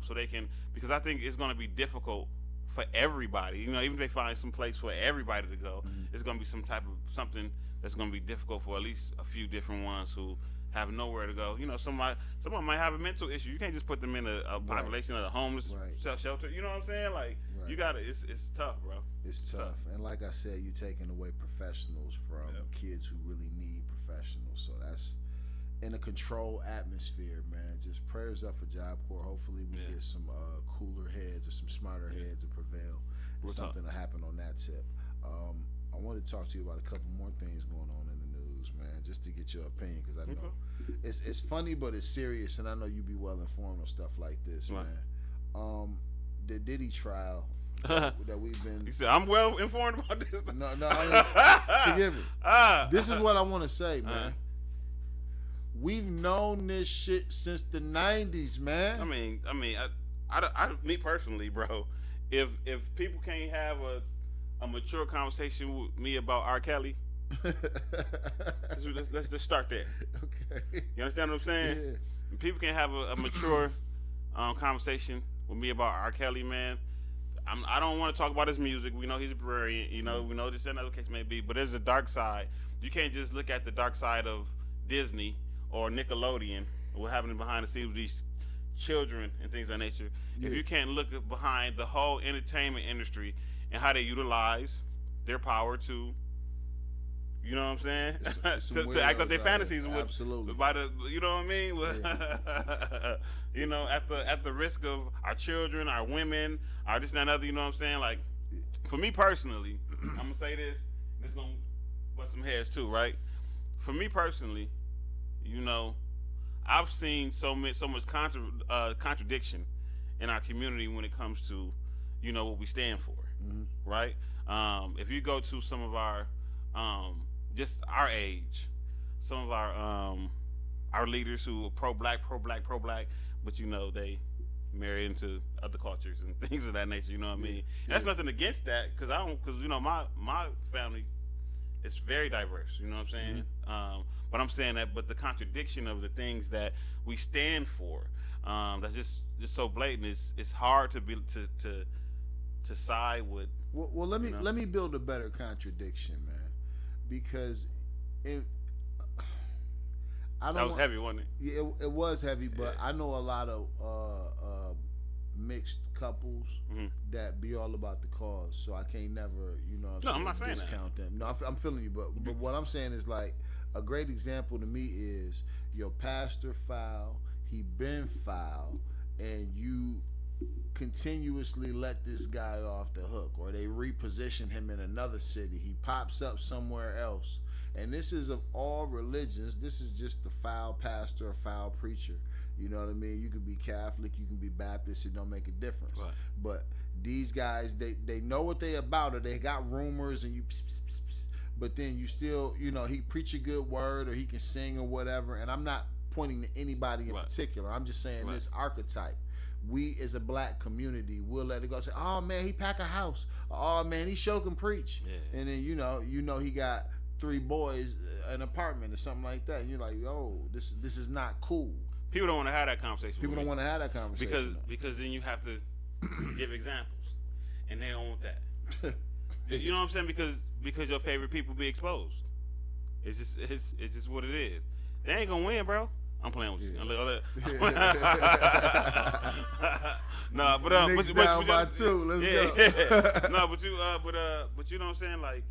so they can, because I think it's going to be difficult for everybody. You know, even if they find some place for everybody to go, it's going to be some type of something that's going to be difficult for at least a few different ones who have nowhere to go. You know, someone might have a mental issue. You can't just put them in a population of a homeless shelter. You know what I'm saying? Like, you gotta. It's tough, bro. It's tough. And like I said, you're taking away professionals from kids who really need professionals. So that's in a controlled atmosphere, man. Just prayers up for Job Corps. Hopefully we get some cooler heads or some smarter heads to prevail. And something to happen on that tip. I wanted to talk to you about a couple more things going on in the news, man, just to get your opinion, because I know it's funny, but it's serious, and I know you be well informed on stuff like this, man. The Diddy trial that we've been. You said I'm well informed about this. No, forgive me. This is what I want to say, man. We've known this shit since the '90s, man. I mean, I me personally, bro. If people can't have a mature conversation with me about R. Kelly, let's just start there. Okay. You understand what I'm saying? Yeah. If people can't have a mature conversation with me about R. Kelly, man, I don't want to talk about his music. We know he's brilliant. You know, we know this and other case may be, but there's a dark side. You can't just look at the dark side of Disney or Nickelodeon or what happening behind the scenes with these children and things of that nature. If you can't look behind the whole entertainment industry and how they utilize their power to, you know what I'm saying, to act out their fantasies with, absolutely, by the, you know what I mean, you know, at the risk of our children, our women, our this and that other, you know what I'm saying. Like, for me personally, I'm gonna say this gonna bust some heads too, right? For me personally, you know, I've seen so much contradiction in our community when it comes to, you know, what we stand for, right? If you go to some of our just our age, some of our leaders who are pro-black, but you know they marry into other cultures and things of that nature. You know what I mean? That's nothing against that, because you know my family is very diverse. You know what I'm saying? But I'm saying that, but the contradiction of the things that we stand for, that's just so blatant. It's hard to be to side with. Well, let me build a better contradiction, man. Because that was heavy, wasn't it? Yeah, it was heavy, but I know a lot of mixed couples that be all about the cause, so I can't never, you know, I'm not saying discount them. No, I'm feeling you, but what I'm saying is, like, a great example to me is your pastor foul, he been foul, and you continuously let this guy off the hook, or they reposition him in another city, he pops up somewhere else. And this is of all religions. This is just the foul pastor or foul preacher. You know what I mean? You can be Catholic, you can be Baptist, it don't make a difference. Right. But these guys, they know what they about, or they got rumors, and you pss, pss, pss, pss, but then you still, you know, he preach a good word, or he can sing or whatever. And I'm not pointing to anybody in particular. I'm just saying this archetype. we as a black community will let it go. Say, oh man, he pack a house. Oh man, he sure can preach. Yeah. And then you know he got 3 boys, an apartment or something like that. And you're like, yo, this is not cool. People don't want to have that conversation. People don't want to have that conversation because then you have to give examples, and they don't want that. You know what I'm saying? Because your favorite people be exposed. It's just what it is. They ain't gonna win, bro. I'm playing with you. Nah, but Knicks down by 2. Let's go. Yeah. No, but you know what I'm saying? Like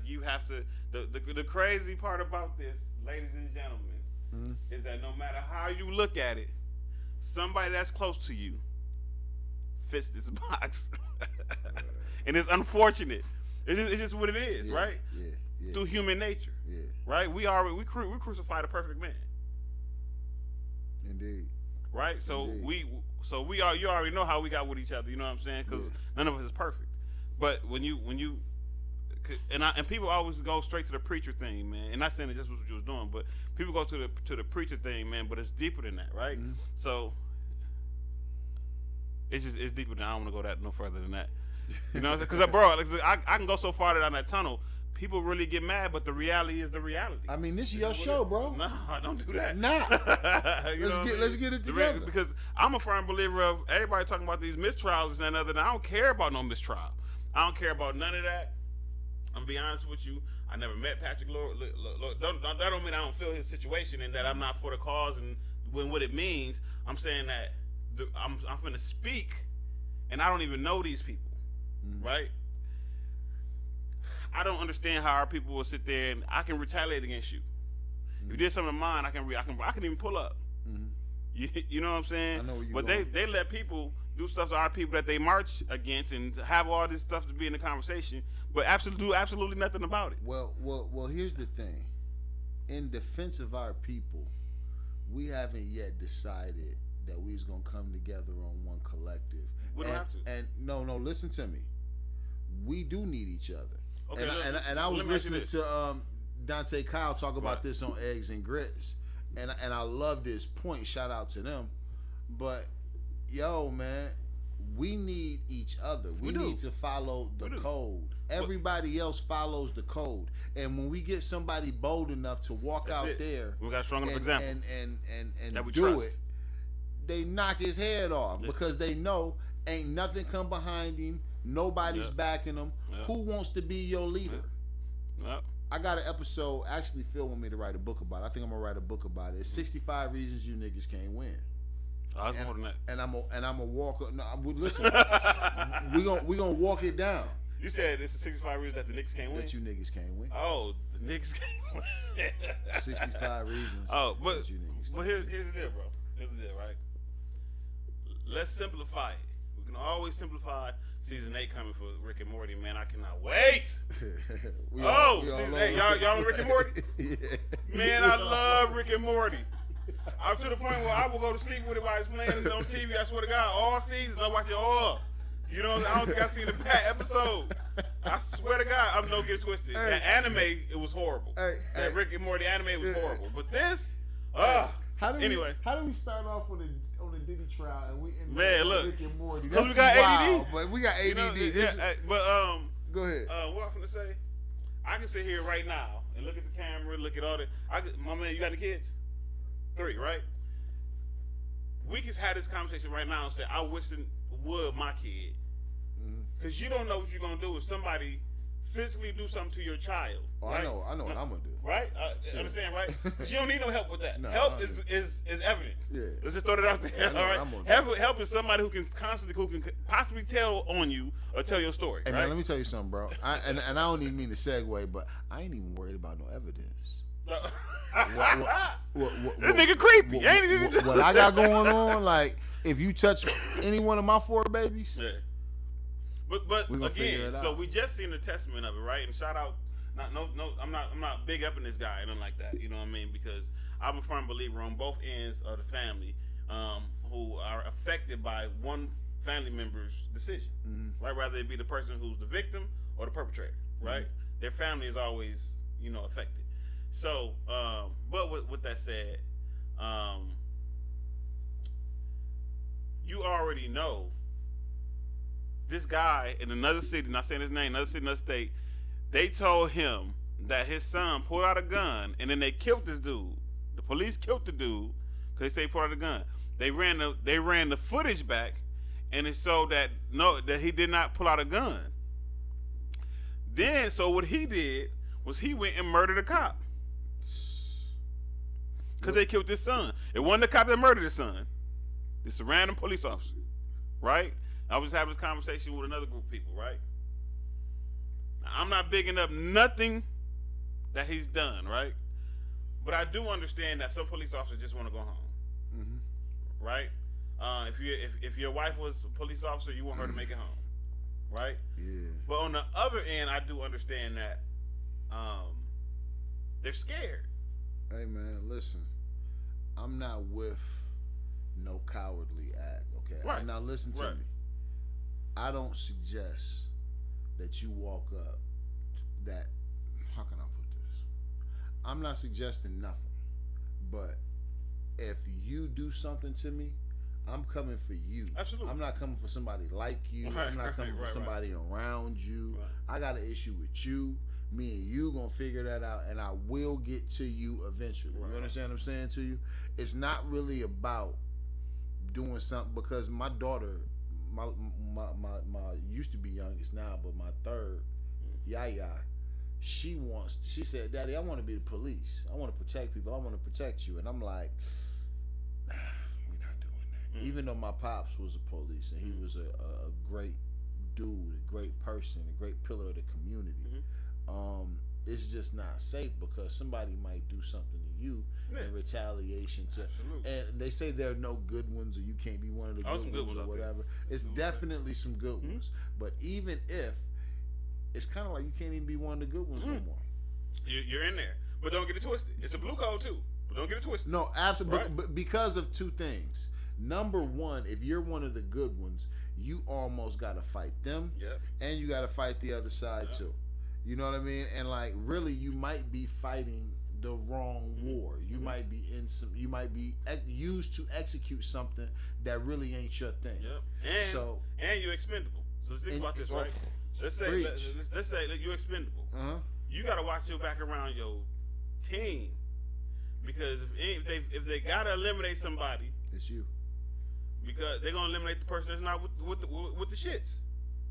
you have to. The crazy part about this, ladies and gentlemen, is that no matter how you look at it, somebody that's close to you fits this box, and it's unfortunate. It's just what it is, right? Yeah. Through human nature. Yeah. Right? We crucify the perfect man. Indeed. Right? So Indeed. you already know how we got with each other, you know what I'm saying? Cuz none of us is perfect. But when you and people always go straight to the preacher thing, man. And not saying that's what you was doing, but people go to the preacher thing, man, but it's deeper than that, right? Mm-hmm. So it's deeper than I don't want to go that no further than that. You know, because bro, I can go so far down that tunnel. People really get mad, but the reality is the reality. I mean, this is your show, bro. No, don't do that. Nah. Let's get it together. Because I'm a firm believer of everybody talking about these mistrials and other. I don't care about no mistrial. I don't care about none of that. I'm gonna be honest with you. I never met Patrick Lord. That don't mean I don't feel his situation and that I'm not for the cause and what it means. I'm saying that I'm finna speak, and I don't even know these people, right? I don't understand how our people will sit there and I can retaliate against you. If you did something to mine, I can even pull up. You know what I'm saying? I know where you but going. they let people do stuff to our people that they march against and have all this stuff to be in the conversation, but absolutely nothing about it. Well. Here's the thing. In defense of our people, we haven't yet decided that we's gonna come together on one collective. We don't have to. And no, listen to me. We do need each other. Okay, and I was listening to Dante Kyle talk about this on Eggs and Grits, and I love this point. Shout out to them. But yo, man, we need each other. We need to follow the code. Everybody else follows the code, and when we get somebody bold enough to walk out there, we got a strong enough example, and do it, they knock his head off because they know ain't nothing come behind him. Nobody's backing him. Who wants to be your leader? I got an episode. Actually, Phil want me to write a book about it. I think I'm gonna write a book about it. It's 65 reasons you niggas can't win. I was more than that. And I'm a walk. No, listen. we gonna walk it down. You said it's 65 reasons that the Knicks can't win. That you niggas can't win. Oh, the Knicks can't win. 65 reasons. Oh, but that you niggas can't here's the deal, bro. Here's the deal, right? Let's simplify it. We can always simplify. Season 8 coming for Rick and Morty, man. I cannot wait. Season 8. Y'all on Rick and Morty? Yeah. Man, I love Rick and Morty. I'm to the point where I will go to sleep with it while it's playing on TV. I swear to God, all seasons I watch it all. You know, I don't think I've seen the bad episode. I swear to God, I'm no get twisted. That anime, it was horrible. That Rick and Morty anime was horrible. But this, how do we start off on the Diddy trial and we end up look, Rick and Morty? Because we got ADD. But we got ADD. You know, go ahead. What I'm finna say? I can sit here right now and look at the camera, look at all the. My man, you got the kids? 3, right? We can have this conversation right now and say, I wish it would my kid. Because you don't know what you're going to do if somebody physically do something to your child. Oh, right? I know what I'm going to do. Right? Understand, right? Because you don't need no help with that. No, help is evidence. Yeah. Let's just throw that out there. All right? Help is somebody who can possibly tell on you or tell your story. Hey, right? man, let me tell you something, bro. And I don't even mean to segue, but I ain't even worried about no evidence. This nigga creepy. What I got going on, like, if you touch any one of my 4 babies, But again, so we just seen the testament of it, right? And shout out, I'm not big up in this guy, nothing like that. You know what I mean? Because I'm a firm believer on both ends of the family, who are affected by one family member's decision, right? Whether it be the person who's the victim or the perpetrator, right? Their family is always, affected. So, but with that said, you already know this guy in another city, not saying his name, another city, another state, they told him that his son pulled out a gun and then they killed this dude. The police killed the dude because they say he pulled out a gun. They ran the footage back, and it showed that that he did not pull out a gun. Then, so what he did was he went and murdered a cop because they killed his son. It wasn't the cop that murdered his son. It's a random police officer, right? I was having this conversation with another group of people, right? Now, I'm not bigging up nothing that he's done, right? But I do understand that some police officers just want to go home, right? If your wife was a police officer, you want her to make it home, right? Yeah. But on the other end, I do understand that they're scared. Hey man, listen. I'm not with no cowardly act, okay? Right. Now listen to me. I don't suggest that you walk up that, how can I put this? I'm not suggesting nothing. But if you do something to me, I'm coming for you. Absolutely. I'm not coming for somebody like you. Right, I'm not coming for somebody around you. Right. I got an issue with you. Me and you gonna figure that out, and I will get to you eventually. Right. You understand what I'm saying to you? It's not really about doing something, because my daughter, my used to be youngest now, but my third, Yaya, she said, Daddy, I want to be the police. I want to protect people. I want to protect you. And I'm like, we're not doing that. Even though my pops was a police and he was a great dude, a great person, a great pillar of the community. It's just not safe, because somebody might do something to you in retaliation to. Absolutely. And they say there are no good ones, or you can't be one of the good ones or whatever. It's definitely some good ones. But even if, it's kind of like you can't even be one of the good ones no more. You're in there, but don't get it twisted. It's a blue code too, but don't get it twisted. No, absolutely. Right? But because of two things. Number one, if you're one of the good ones, you almost got to fight them, and you got to fight the other side too. You know what I mean? And like, really, you might be fighting the wrong war. You might be you might be used to execute something that really ain't your thing. And you're expendable. So let's think about this, right? Let's say that you're expendable. You got to watch your back around your team, because if they gotta eliminate somebody, it's you. Because they're gonna eliminate the person that's not with the shits.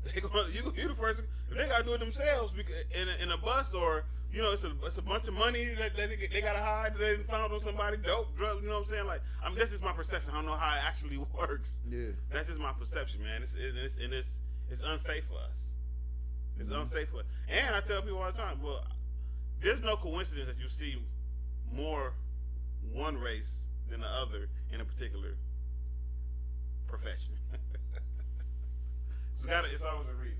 They gonna you the first. If they gotta do it themselves, because in a bus, or it's a bunch of money that they gotta hide, that they didn't found on somebody, dope, drugs. You know what I'm saying? Like, this is my perception. I don't know how it actually works. Yeah, that's just my perception, man. It's unsafe for us. It's unsafe for us. And I tell people all the time, well, there's no coincidence that you see more one race than the other in a particular profession. It's always a reason.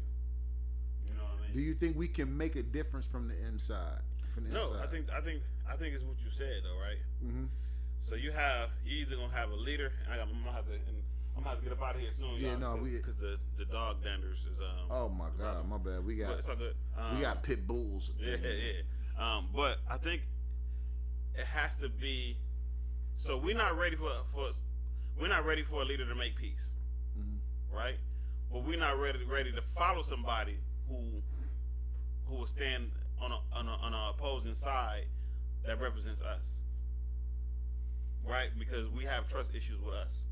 You know what I mean? Do you think we can make a difference from the inside? No, I think it's what you said though, right? So you either gonna have a leader, and I'm gonna have to get up out of here soon. Yeah, because the dog danders is Oh my God, my bad. We got it's all good. We got pit bulls. Yeah. But I think it has to be. So we're not ready for a leader to make peace, right? But we're not ready to follow somebody who will stand on an opposing side that represents us, right? Because we have trust issues with us,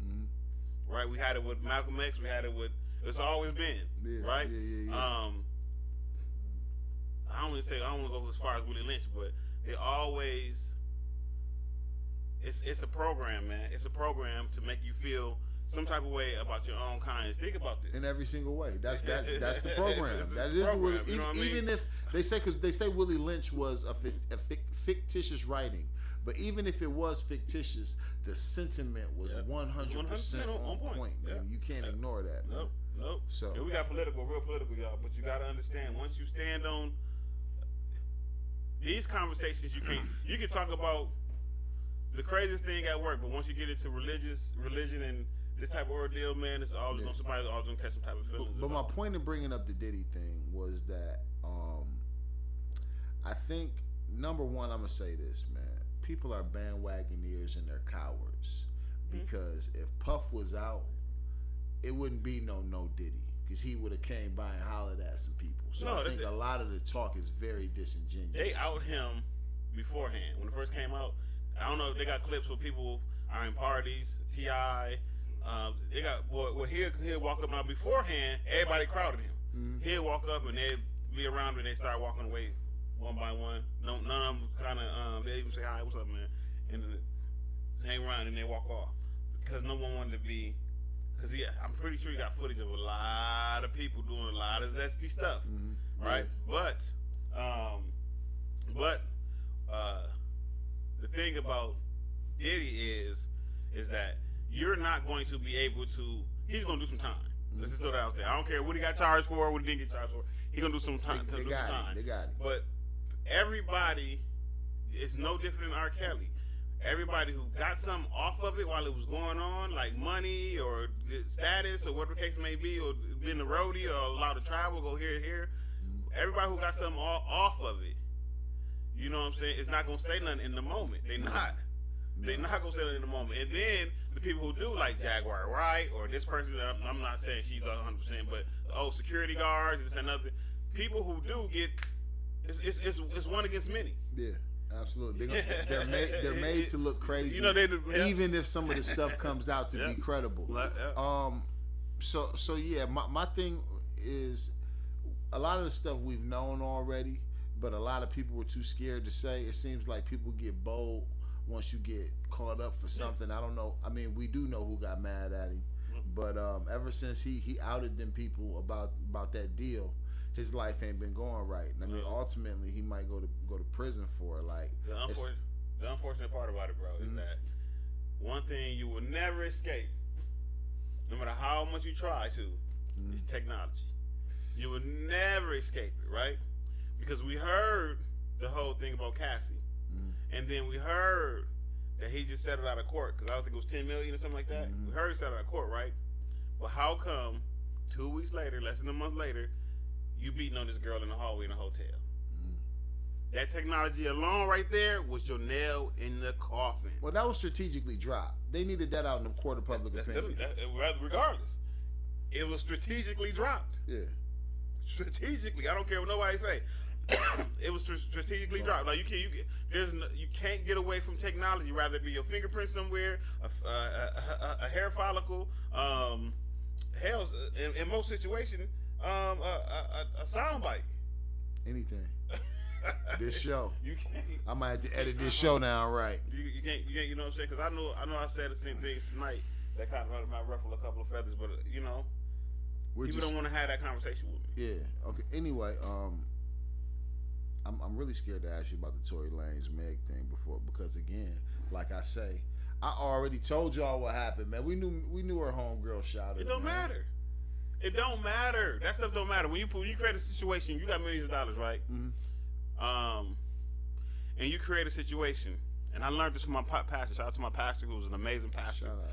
right? We had it with Malcolm X. We had it with. It's always been, right? Yeah. I don't want to go as far as Willie Lynch, but it always. It's a program, man. It's a program to make you feel some type of way about your own kindness. Think about this. In every single way. That's the program. That is program, the Willie. you know what I mean? Even if because they say Willie Lynch was a fictitious writing, but even if it was fictitious, the sentiment was 100% on point. Man, you can't ignore that. Man. Nope. So we got real political, y'all. But you got to understand, once you stand on these conversations, you can talk about the craziest thing at work, but once you get into religion and this type of ordeal, man, it's always somebody's always gonna catch some type of feelings. But my point in bringing up the Diddy thing was that I think, number one, I'm gonna say this, man. People are bandwagoneers and they're cowards, because if Puff was out, it wouldn't be no Diddy, because he would have came by and hollered at some people. So No, I think a lot of the talk is very disingenuous. They out him beforehand. When it first came out, I don't know if they got clips where people are in parties, T.I., they got, well, he'll walk up now beforehand, everybody crowded him. Mm-hmm. He'll walk up and they'd be around him and they start walking away one by one. None of them kind of, they even say, hi, what's up, man? And then hang around and they walk off. Because no one wanted to be, because I'm pretty sure he got footage of a lot of people doing a lot of zesty stuff, right? Yeah. But the thing about Diddy is that you're not going to be able to. He's going to do some time. Let's just throw that out there. I don't care what he got charged for, what he didn't get charged for. He's going to do some time. They got it. But everybody is no different than R. Kelly. Everybody who got something off of it while it was going on, like money or status or whatever the case may be, or being a roadie or allowed to travel, go here and here. Everybody who got something off of it, you know what I'm saying, is not going to say nothing in the moment. They're not. They're not going to say nothing in the moment. And then the people who do, like Jaguar Wright or this person, I'm not saying she's 100%, but security guards, this and nothing. People who do get, it's one against many. Yeah. Absolutely, they're made to look crazy. You know, even if some of the stuff comes out to be credible. So yeah, my thing is a lot of the stuff we've known already, but a lot of people were too scared to say. It seems like people get bold once you get caught up for something. I don't know. I mean, we do know who got mad at him, but ever since he outed them people about that deal, his life ain't been going right. I mean, ultimately, he might go to prison for it. Like the unfortunate part about it, bro, is that one thing you will never escape, no matter how much you try to, is technology. You will never escape it, right? Because we heard the whole thing about Cassie, and then we heard that he just settled out of court because I don't think it was $10 million or something like that. We heard he settled out of court, right? But how come 2 weeks later, less than a month later, you beating on this girl in the hallway in a hotel? That technology alone right there was your nail in the coffin. Well, that was strategically dropped. They needed that out in the court of public opinion. Regardless, it was strategically dropped. Yeah. Strategically, I don't care what nobody say. It was strategically dropped. Like you can't get away from technology. Rather it be your fingerprint somewhere, a hair follicle, hell, in most situations, a soundbite. Anything. This show. You can't. I might have to edit this show now, right? You can't. You know what I'm saying? Because I know I said the same things tonight that kind of might ruffle a couple of feathers, but people don't want to have that conversation with me. Yeah. Okay. Anyway, I'm really scared to ask you about the Tory Lanez Meg thing because again, like I say, I already told y'all what happened, man. We knew her homegirl shot her. It don't matter. It don't matter. That stuff don't matter. When you create a situation, you got millions of dollars, right? And you create a situation, and I learned this from my pastor. Shout out to my pastor, who's an amazing pastor. Shout out.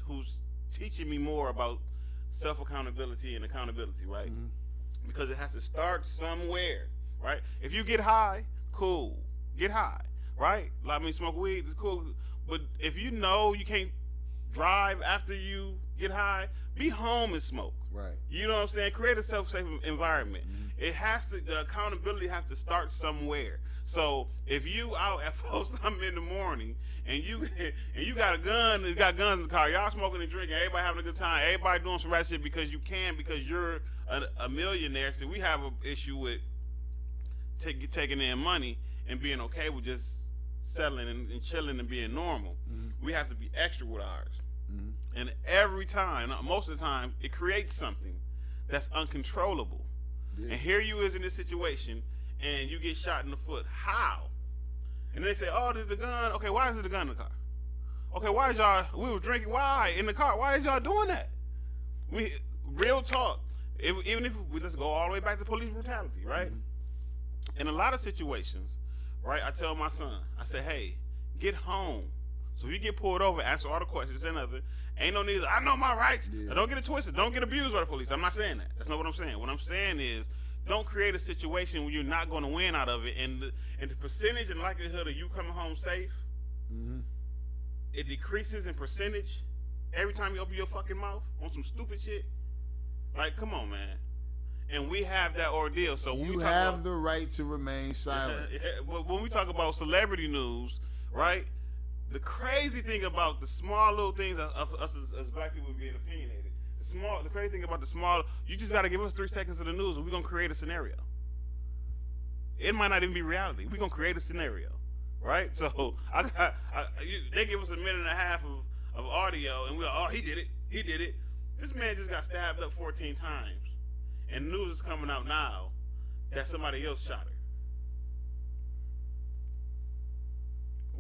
Who's teaching me more about self accountability and accountability, right? Because it has to start somewhere, right? If you get high, cool, get high, right? I mean, smoke weed is cool, but if you know you can't drive after you get high, be home and smoke. Right. You know what I'm saying? Create a self-safe environment. The accountability has to start somewhere. So if you out at 4:something in the morning and you got a gun, you got guns in the car, y'all smoking and drinking, everybody having a good time, everybody doing some rat shit because you can, because you're a millionaire. So we have an issue with taking in money and being okay with just settling and chilling and being normal. We have to be extra with ours. And every time, most of the time, it creates something that's uncontrollable. Yeah. And here you is in this situation, and you get shot in the foot. How? And they say, oh, there's the gun. Okay, why is there the gun in the car? Okay, why is we were drinking, why in the car? Why is y'all doing that? Real talk. Even if let's go all the way back to police brutality, right? In a lot of situations, right, I tell my son, I say, hey, get home. So if you get pulled over, answer all the questions and other. Ain't no need. I know my rights. Yeah. Don't get it twisted. Don't get abused by the police. I'm not saying that. That's not what I'm saying. What I'm saying is, don't create a situation where you're not going to win out of it, and the percentage and likelihood of you coming home safe it decreases in percentage every time you open your fucking mouth on some stupid shit. Like, come on, man. And we have that ordeal. So when You we talk have about, the right to remain silent. But when we talk about celebrity news, right? The crazy thing about the small little things of us as black people being opinionated, the crazy thing about the small, you just got to give us 3 seconds of the news, and we're gonna create a scenario. It might not even be reality. We're gonna create a scenario, right? So they give us a minute and a half of audio, and we're like, oh, he did it. This man just got stabbed up 14 times. And news is coming out now that somebody else shot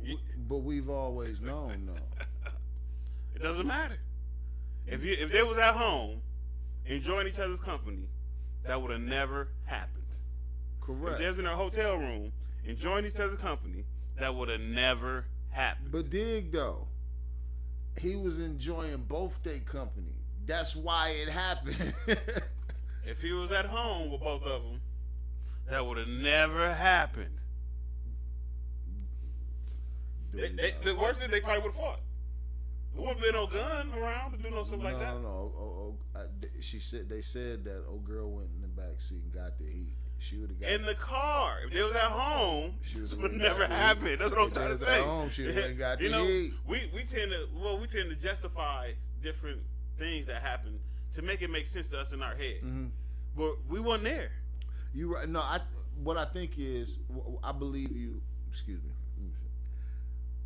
her. But we've always known, though. It doesn't matter. If they was at home enjoying each other's company, that would have never happened. Correct. If they was in their hotel room enjoying each other's company, that would have never happened. But dig, though, he was enjoying both their company. That's why it happened. If he was at home with both of them, that would have never happened. The worst thing, they probably would have fought. There wouldn't be no gun around to do no stuff like that. No. They said that old girl went in the back seat and got the heat. She would have got in the car. If they was at home, this would never happen. That's what I'm trying to say. At home, she would have got the heat. We tend to justify different things that happen to make it make sense to us in our head. Mm-hmm. But we wasn't there. You right? No, what I think is, I believe you. Excuse me.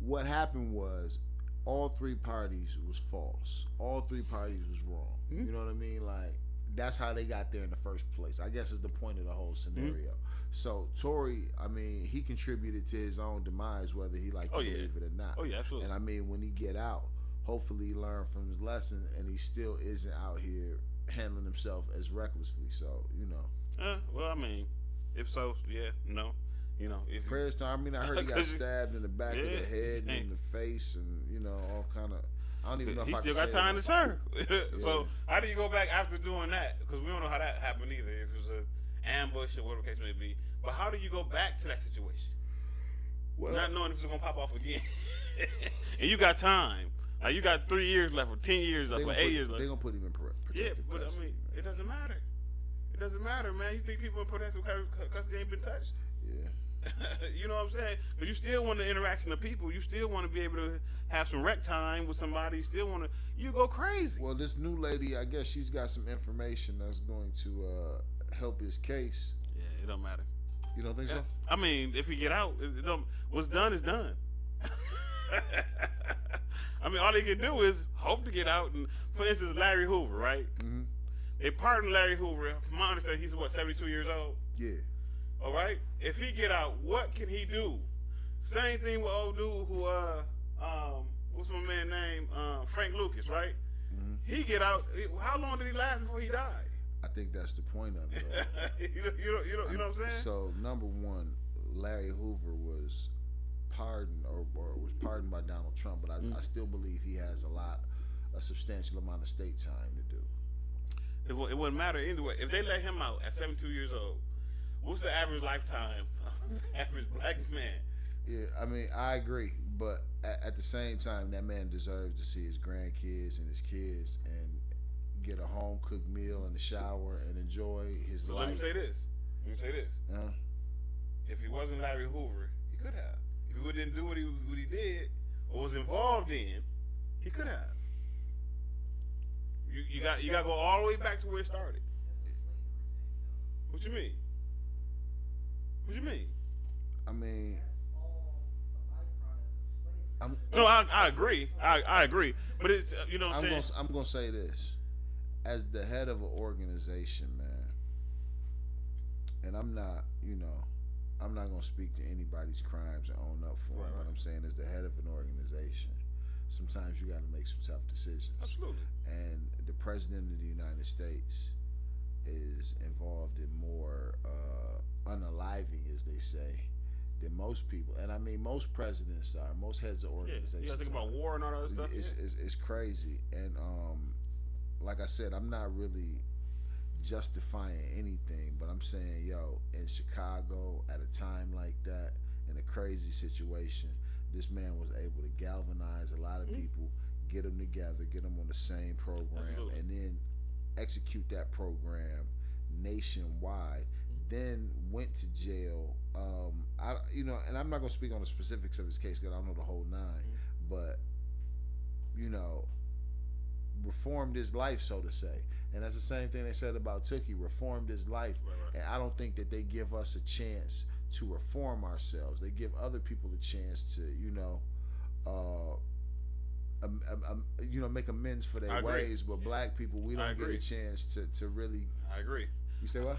What happened was, all 3 parties was false. All 3 parties was wrong. Mm-hmm. You know what I mean? Like, that's how they got there in the first place. I guess is the point of the whole scenario. Mm-hmm. So Tory, I mean, he contributed to his own demise, whether he liked to believe it or not. Oh yeah, absolutely. And I mean, when he get out, hopefully he learned from his lesson, and he still isn't out here handling himself as recklessly. So, you know. Well, I mean, if so, yeah, no. You know, if prayers to. I mean, I heard he got stabbed in the back of the head and in the face, and you know, all kind of. I don't even know if he I still can got say time that. to serve. So how do you go back after doing that? Because we don't know how that happened either. If it was an ambush or whatever the case may be. But how do you go back to that situation? Well, not knowing if it's gonna pop off again. And you got time. Like you got 3 years left, or 10 years left, or 8 years left. They're gonna put him in protective but custody, I mean, man. it doesn't matter. It doesn't matter, man. You think people in protective custody ain't been touched? Yeah. You know what I'm saying? But you still want the interaction of people. You still want to be able to have some rec time with somebody. You still want to. You go crazy. Well, this new lady, I guess she's got some information that's going to help his case. Yeah, it don't matter. You don't think so? I mean, if he get out, it don't. What's done is done. I mean, all he can do is hope to get out. And for instance, Larry Hoover, right? Mm-hmm. They pardoned Larry Hoover. From my understanding, he's what, 72 years old? Yeah. All right. If he get out, what can he do? Same thing with old dude who what's my man name? Frank Lucas, right? Mm-hmm. He get out. How long did he last before he died? I think that's the point of it. you know what I'm saying? So number one, Larry Hoover was pardoned or was pardoned by Donald Trump, but I still believe he has a substantial amount of state time to do. It wouldn't matter anyway. If they let him out at 72 years old, what's the average lifetime of the average black man? Yeah, I mean, I agree, but at the same time, that man deserves to see his grandkids and his kids and get a home cooked meal in the shower and enjoy his life. Let me say this. If he wasn't Larry Hoover, he could have. If he didn't do what he did or was involved in, he could have. You got to go all the way back to where it started. What you mean? What you mean? I mean, I agree. I agree. But it's you know what I'm saying. I'm gonna say this, as the head of an organization, man, and I'm not gonna speak to anybody's crimes and own up for them. But I'm saying, as the head of an organization, sometimes you got to make some tough decisions. Absolutely. And the president of the United States is involved in more unaliving, as they say, than most people. And I mean, most presidents are, most heads of organizations. You got to think about war and all that other stuff. It's crazy. And like I said, I'm not really justifying anything, but I'm saying, in Chicago at a time like that, in a crazy situation, this man was able to galvanize a lot of people, get them together, get them on the same program, Absolutely. and then execute that program nationwide. Then went to jail. And I'm not gonna speak on the specifics of his case because I don't know the whole 9, but reformed his life, so to say. And that's the same thing they said about Tookie, reformed his life. Right. And I don't think that they give us a chance to reform ourselves. They give other people a chance to, make amends for their ways. But black people, we don't get a chance to really. I agree. You say what?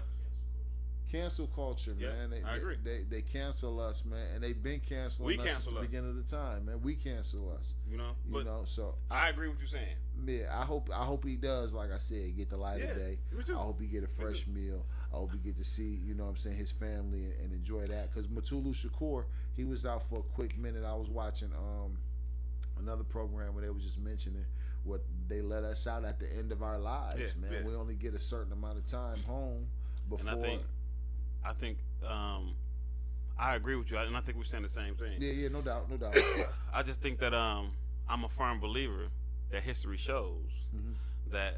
Cancel culture, man. I agree. They cancel us, man, and they've been canceling us since the beginning of the time, man. We cancel us, So I agree with you saying. Yeah, I hope he does. Like I said, get the light of day. Me too. I hope he get a fresh meal. I hope he get to see, his family and enjoy that. Because Mutulu Shakur, he was out for a quick minute. I was watching another program where they was just mentioning what they let us out at the end of our lives, man. Yeah. We only get a certain amount of time home before. And I think I agree with you, and I think we're saying the same thing. Yeah, no doubt. I just think that I'm a firm believer that history shows that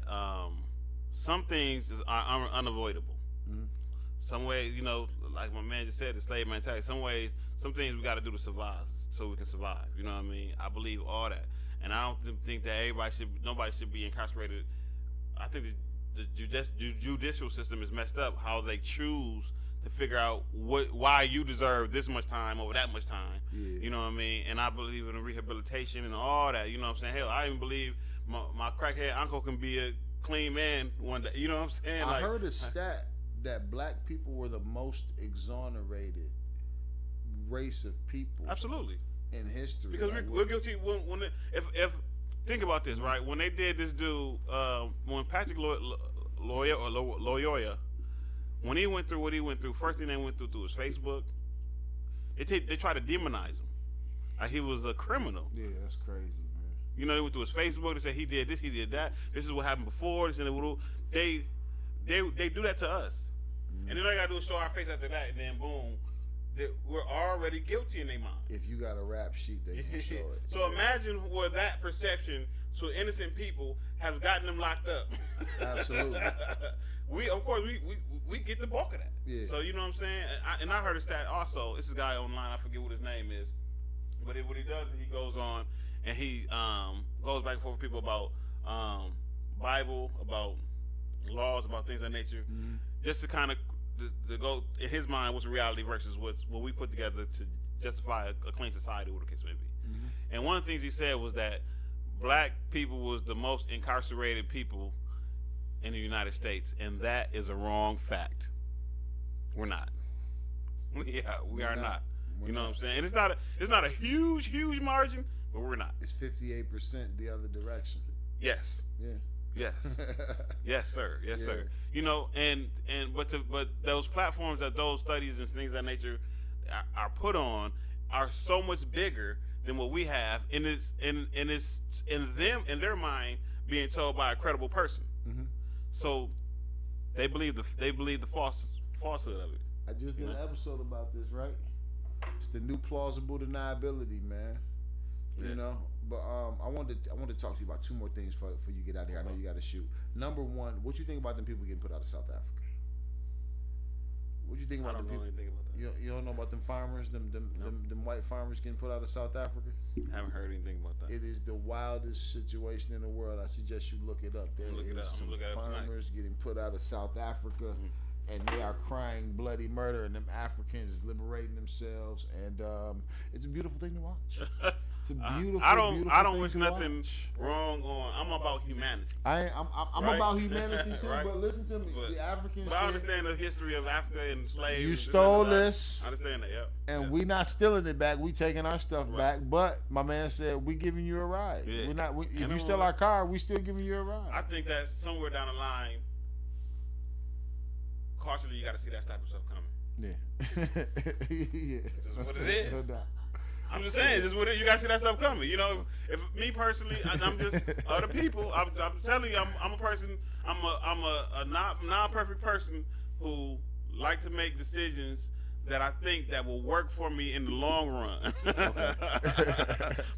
some things are unavoidable. Some ways, like my man just said, the slave mentality. Some things we got to do to survive, so we can survive. You know what I mean? I believe all that, and I don't think that nobody should be incarcerated. I think the judicial system is messed up. How they choose to figure out why you deserve this much time over that much time. Yeah. You know what I mean? And I believe in rehabilitation and all that. You know what I'm saying? Hell, I even believe my crackhead uncle can be a clean man one day. You know what I'm saying? I heard a stat that black people were the most exonerated race of people. Absolutely. In history. Because we're guilty when if think about this, right? When they did this dude, when Patrick Loyola, when he went through what he went through, first thing they went through his Facebook, they tried to demonize him. Like he was a criminal. Yeah, that's crazy, man. They went through his Facebook, they said he did this, he did that, this is what happened before, this and that. They do that to us. And then all you gotta do is show our face after that, and then boom, we're already guilty in their mind. If you got a rap sheet, they can show it. So imagine where that perception to innocent people has gotten them locked up. Absolutely. We get the bulk of that. Yeah. So you know what I'm saying? And I heard a stat also. This is a guy online, I forget what his name is, but what he does is he goes on and he goes back and forth with people about Bible, about laws, about things of that nature, just to kind of to go in his mind what's reality versus what we put together to justify a clean society, whatever the case may be. And one of the things he said was that black people was the most incarcerated people in the United States, and that is a wrong fact. We're not. We are not. You know what I'm saying? And it's not a huge margin, but we're not. It's 58% the other direction. Yes. Yeah. Yes. Yes, sir. Yes, Yeah. sir. But those platforms that those studies and things of that nature are put on are so much bigger than what we have, and it's in their mind being told by a credible person. So they believe the falsehood of it. I just did an episode about this, right? It's the new plausible deniability, man. Yeah. But I wanted to talk to you about two more things for you get out of here. I know you got to shoot. Number one, what you think about them people getting put out of South Africa? What you think about them people? I don't know anything about that. You don't know about them farmers, them white farmers getting put out of South Africa? Haven't heard anything about that. It is the wildest situation in the world. I suggest you look it up. There is some farmers getting put out of South Africa, and they are crying bloody murder, and them Africans is liberating themselves, and it's a beautiful thing to watch. It's a beautiful. I don't wish thing nothing wrong on. I'm about humanity. I'm Right? about humanity too, Right. But listen to me. The Africans. But I understand the history of Africa and slaves. You and stole all that. this. I understand that. Yep. And we not stealing it back. We taking our stuff Right. back. But my man said we giving you a ride. Yeah. We're not. If And you I'm steal like- our car, we still giving you a ride. I think that somewhere down the line, culturally, you got to see that type of stuff coming. Yeah. Yeah. It's just what it is. No doubt. I'm just saying, this is what it, you got to see that stuff coming. If me personally, I'm just other people. I'm telling you, I'm a person. I'm a non-perfect person who like to make decisions that I think that will work for me in the long run,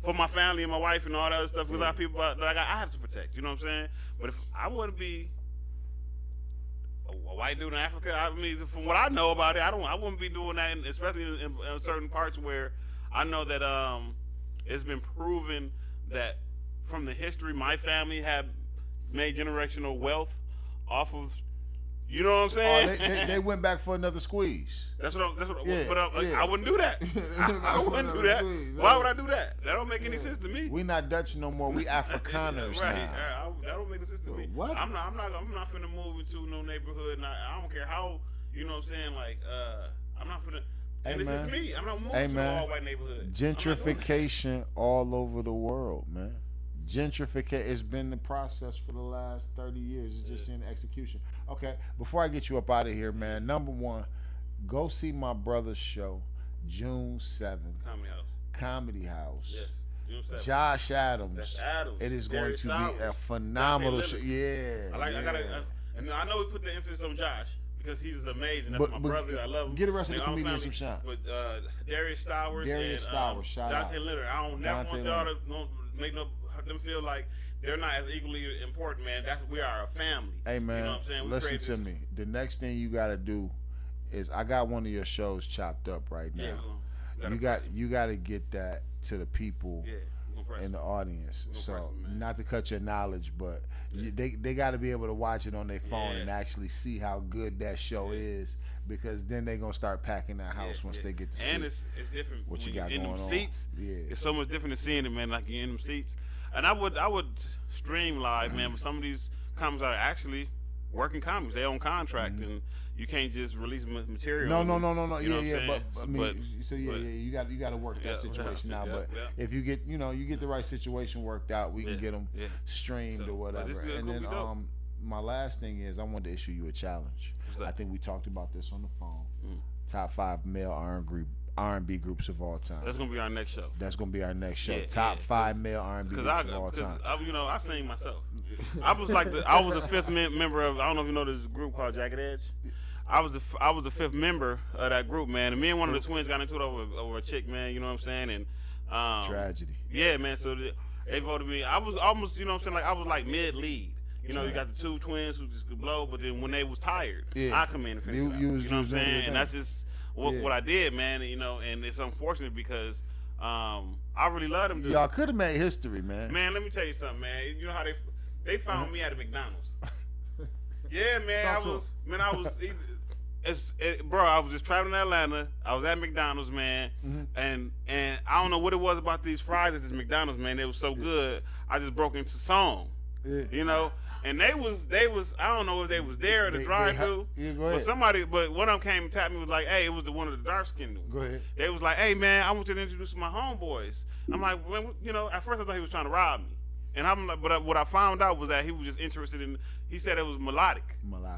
for my family and my wife and all that other stuff. Because I have people that I have to protect. You know what I'm saying? But if I wouldn't be a white dude in Africa, I mean, from what I know about it, I wouldn't be doing that, especially in certain parts where I know that it's been proven that from the history, my family have made generational wealth off of. You know what I'm saying? They went back for another squeeze. That's what. Yeah, but yeah. I wouldn't do that. I wouldn't do that. Squeeze. Why would I do that? That don't make any sense to me. We not Dutch no more. We Afrikaners right. now. That don't make any sense to me. What? I'm not finna move into no neighborhood. And I don't care how. You know what I'm saying? Like, I'm not finna. And it's just me. I'm not moving to an all white neighborhood. Gentrification all over the world, man. Gentrification, it's been the process for the last 30 years. It's just in execution. Okay, before I get you up out of here, man, number one, go see my brother's show, June 7th. Comedy House. Yes, June 7th. Josh Adams. That's Adams. It is Darius going to be a phenomenal show. Yeah. And I know we put the emphasis on Josh because he's amazing. That's my brother. I love him. Get the rest of the comedians some shine. But Darius Stowers and shout Dante out. Leonard. I don't never want y'all to make them feel like they're not as equally important, man. We are a family. Hey, man, you know what I'm saying? listen to me. The next thing you got to do is, I got one of your shows chopped up right now. Yeah, you got to get that to the people in the audience. So not to cut your knowledge, but they got to be able to watch it on their phone and actually see how good that show is, because then they're gonna start packing that house once they get to see. And it's different. What you got in going them on? Seats. Yeah, it's so much different than seeing it, man. Like you're in them seats. And I would stream live, man. But some of these comics are actually working comics. They on contract, and you can't just release material. No. You know But I mean, you got to work that situation out. But if you get the right situation worked out, we can get them streamed or whatever. And then my last thing is, I wanted to issue you a challenge. I think we talked about this on the phone. Top 5 male R&B groups of all time. That's gonna be our next show. Top 5 male R&B groups of all time. I sing myself. I was the fifth member of. I don't know if you know this group called Jagged Edge. I was the fifth member of that group, man. And me and one of the twins got into it over a chick, man. You know what I'm saying? And tragedy. Yeah, man. So they voted me. I was almost, you know what I'm saying? Like I was like mid lead. You know, you got the two twins who just could blow, but then when they was tired, I come in and finish it out. You know what I'm saying? And that's just what I did, man. You know, and it's unfortunate because I really love them dudes. Y'all could have made history, man. Man, let me tell you something, man. You know how they found me at a McDonald's. Yeah, man. I was just traveling to Atlanta. I was at McDonald's, man, and I don't know what it was about these fries at this McDonald's, man. They were so good. I just broke into song, you know. And they was I don't know if they was there at the drive-thru, but one of them came and tapped me, was like, hey, it was one of the dark-skinned ones. Go ahead. They was like, hey, man, I want you to introduce my homeboys. I'm like, well, you know, at first I thought he was trying to rob me. And I'm like, but what I found out was that he was just interested in. He said it was melodic.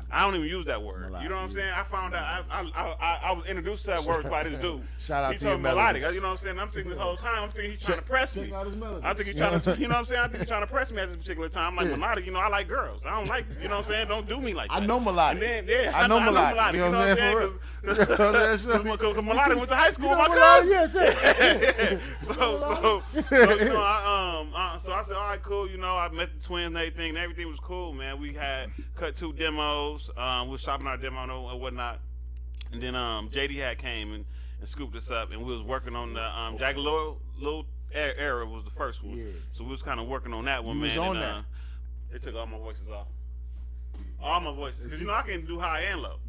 I don't even use that word. Melodic. You know what I'm saying? I found out. I was introduced to that word by this dude. Shout out he to your melodic. melodies. You know what I'm saying? I'm thinking the whole time. I'm thinking he's trying to press me. Out his I think he's trying to. You know what I'm saying? I think he's trying to press me at this particular time. I'm like melodic. You know, I like girls. I don't like. You know what I'm saying? Don't do me like that. I know melodic. And then, I know melodic. You know what I'm saying? Because melodic went to high school with my cousin. Yes, sir. So you know, so I said, all right, cool. You know, I met the twins and everything was cool, man. We had cut 2 demos. We were shopping our demo and whatnot. And then JD had came and scooped us up, and we was working on the Jagged Little Era was the first one. Yeah. So we was kind of working on that one, you man. Was on that. They took all my voices off. All my voices, because you know I can do high and low.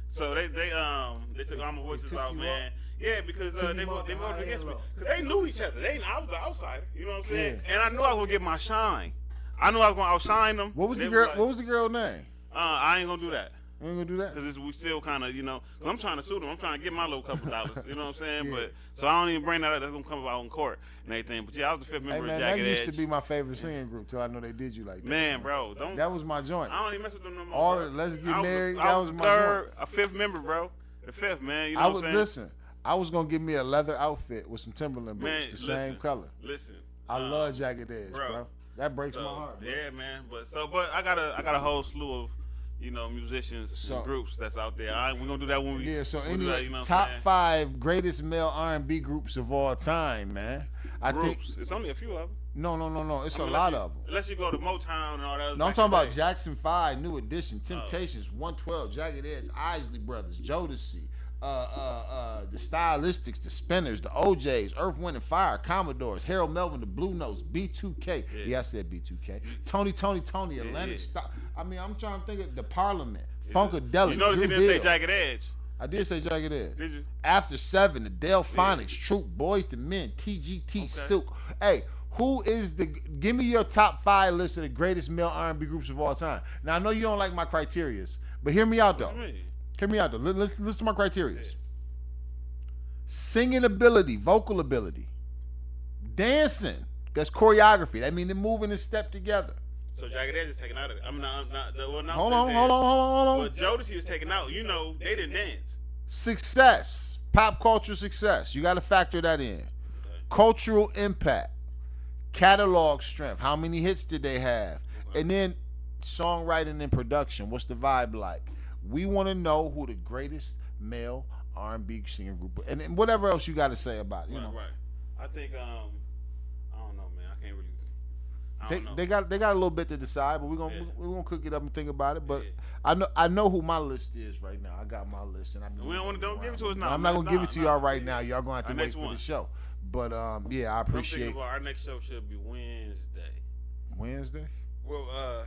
So they took all my voices off, man. Yeah, because they voted against me. Because they knew each other. I was the outsider. You know what I'm saying? Yeah. And I knew I was gonna get my shine. I knew I was gonna outshine them. What was the girl? What was the girl's name? I ain't gonna do that. You ain't gonna do that? Because we still kind of, you know, cause I'm trying to sue them. I'm trying to get my little couple dollars. You know what I'm saying? Yeah. But so I don't even bring that up. That's gonna come out in court and everything. But yeah, I was the 5th member of Jagged Edge. That used to be my favorite singing group till I know they did you like that. Man, bro, that was my joint. I don't even mess with them no more. Let's Get Married. That was my joint. A 5th member, bro. The 5th, man. You know what I'm saying? Listen, I was gonna give me a leather outfit with some Timberland boots, the same color. Listen, I love Jagged Edge, bro. That breaks my heart, bro. Yeah, man. But I got a whole slew of musicians So- and groups that's out there. We're gonna do that when we. Yeah, so we'll do anyway, that, you know what top I'm saying? 5 greatest male R&B groups of all time, man. I think Groups. It's only a few of them. no. It's I mean, a lot of them. Unless you go to Motown and all that. No, I'm talking about Jackson 5, New Edition, Temptations, 112, Jagged Edge, Isley Brothers, Jodeci, the Stylistics, the Spinners, the OJs, Earth, Wind and Fire, Commodores, Harold Melvin, the Blue Notes, B2K. Yeah, I said B2K. Tony, Atlantic Star. I mean, I'm trying to think of the Parliament, Funkadelic. You notice Drew he didn't say Hill. Jagged Edge. I did say Jagged Edge. Did you? After 7, the Delphonics, Troop, Boys to Men, TGT, Silk. Hey, who is give me your top 5 list of the greatest male R&B groups of all time. Now, I know you don't like my criterias, but hear me out, though. What you mean? Hear me out, though. Listen to my criterias. Singing ability, vocal ability. Dancing, that's choreography. That means they're moving and step together. So Jagged Edge is taken out of it. I'm not. Hold on. But Jodeci was taken out. They didn't dance. Success, pop culture success. You got to factor that in. Okay. Cultural impact, catalog strength. How many hits did they have? Okay. And then songwriting and production. What's the vibe like? We want to know who the greatest male R&B singer group, and whatever else you got to say about it. You know. Right. I think I don't know, man. I can't really. I don't know. They got a little bit to decide, but we're gonna cook it up and think about it. But Yeah. I know who my list is right now. I got my list, and We don't want to give it to us now. I'm not gonna give it to Nah, y'all right now. Y'all gonna have to Our wait next for one. the show. But yeah, I I'm thinking appreciate about our next show should be Wednesday. Wednesday. Well,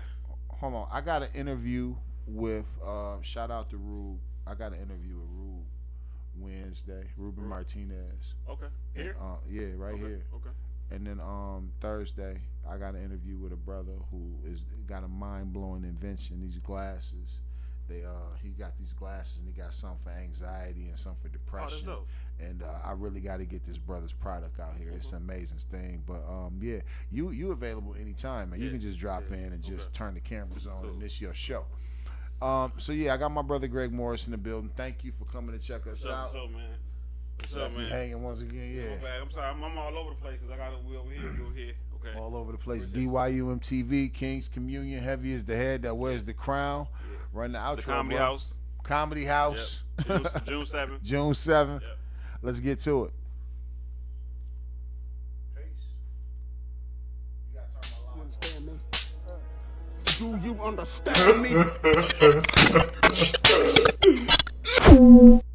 Hold on, I got an interview with shout out to Rube. I got an interview with Rube Wednesday. Ruben Martinez. okay. Here. Yeah, right Okay, here. Okay. And then Thursday, I got an interview with a brother who got a mind blowing invention. These glasses, he got these glasses and he got some for anxiety and some for depression. dope. And I really got to get this brother's product out here. It's an amazing thing. But yeah, you available anytime, man. You can just drop in and just turn the cameras on, and it's your show. So yeah, I got my brother Greg Morris in the building. Thank you for coming to check us out. What's up, man? What's Left up, me man? hanging once again. Yeah. My bad. I'm sorry. I'm all over the place because I got to over here, go here. Okay. All over the place. DYU MTV, King's Communion, Heavy is the Head that wears the crown. Run the outro. The Comedy bro. House. Comedy House. Yep. June 7th. June 7th. Yep. Let's get to it. Do you understand me?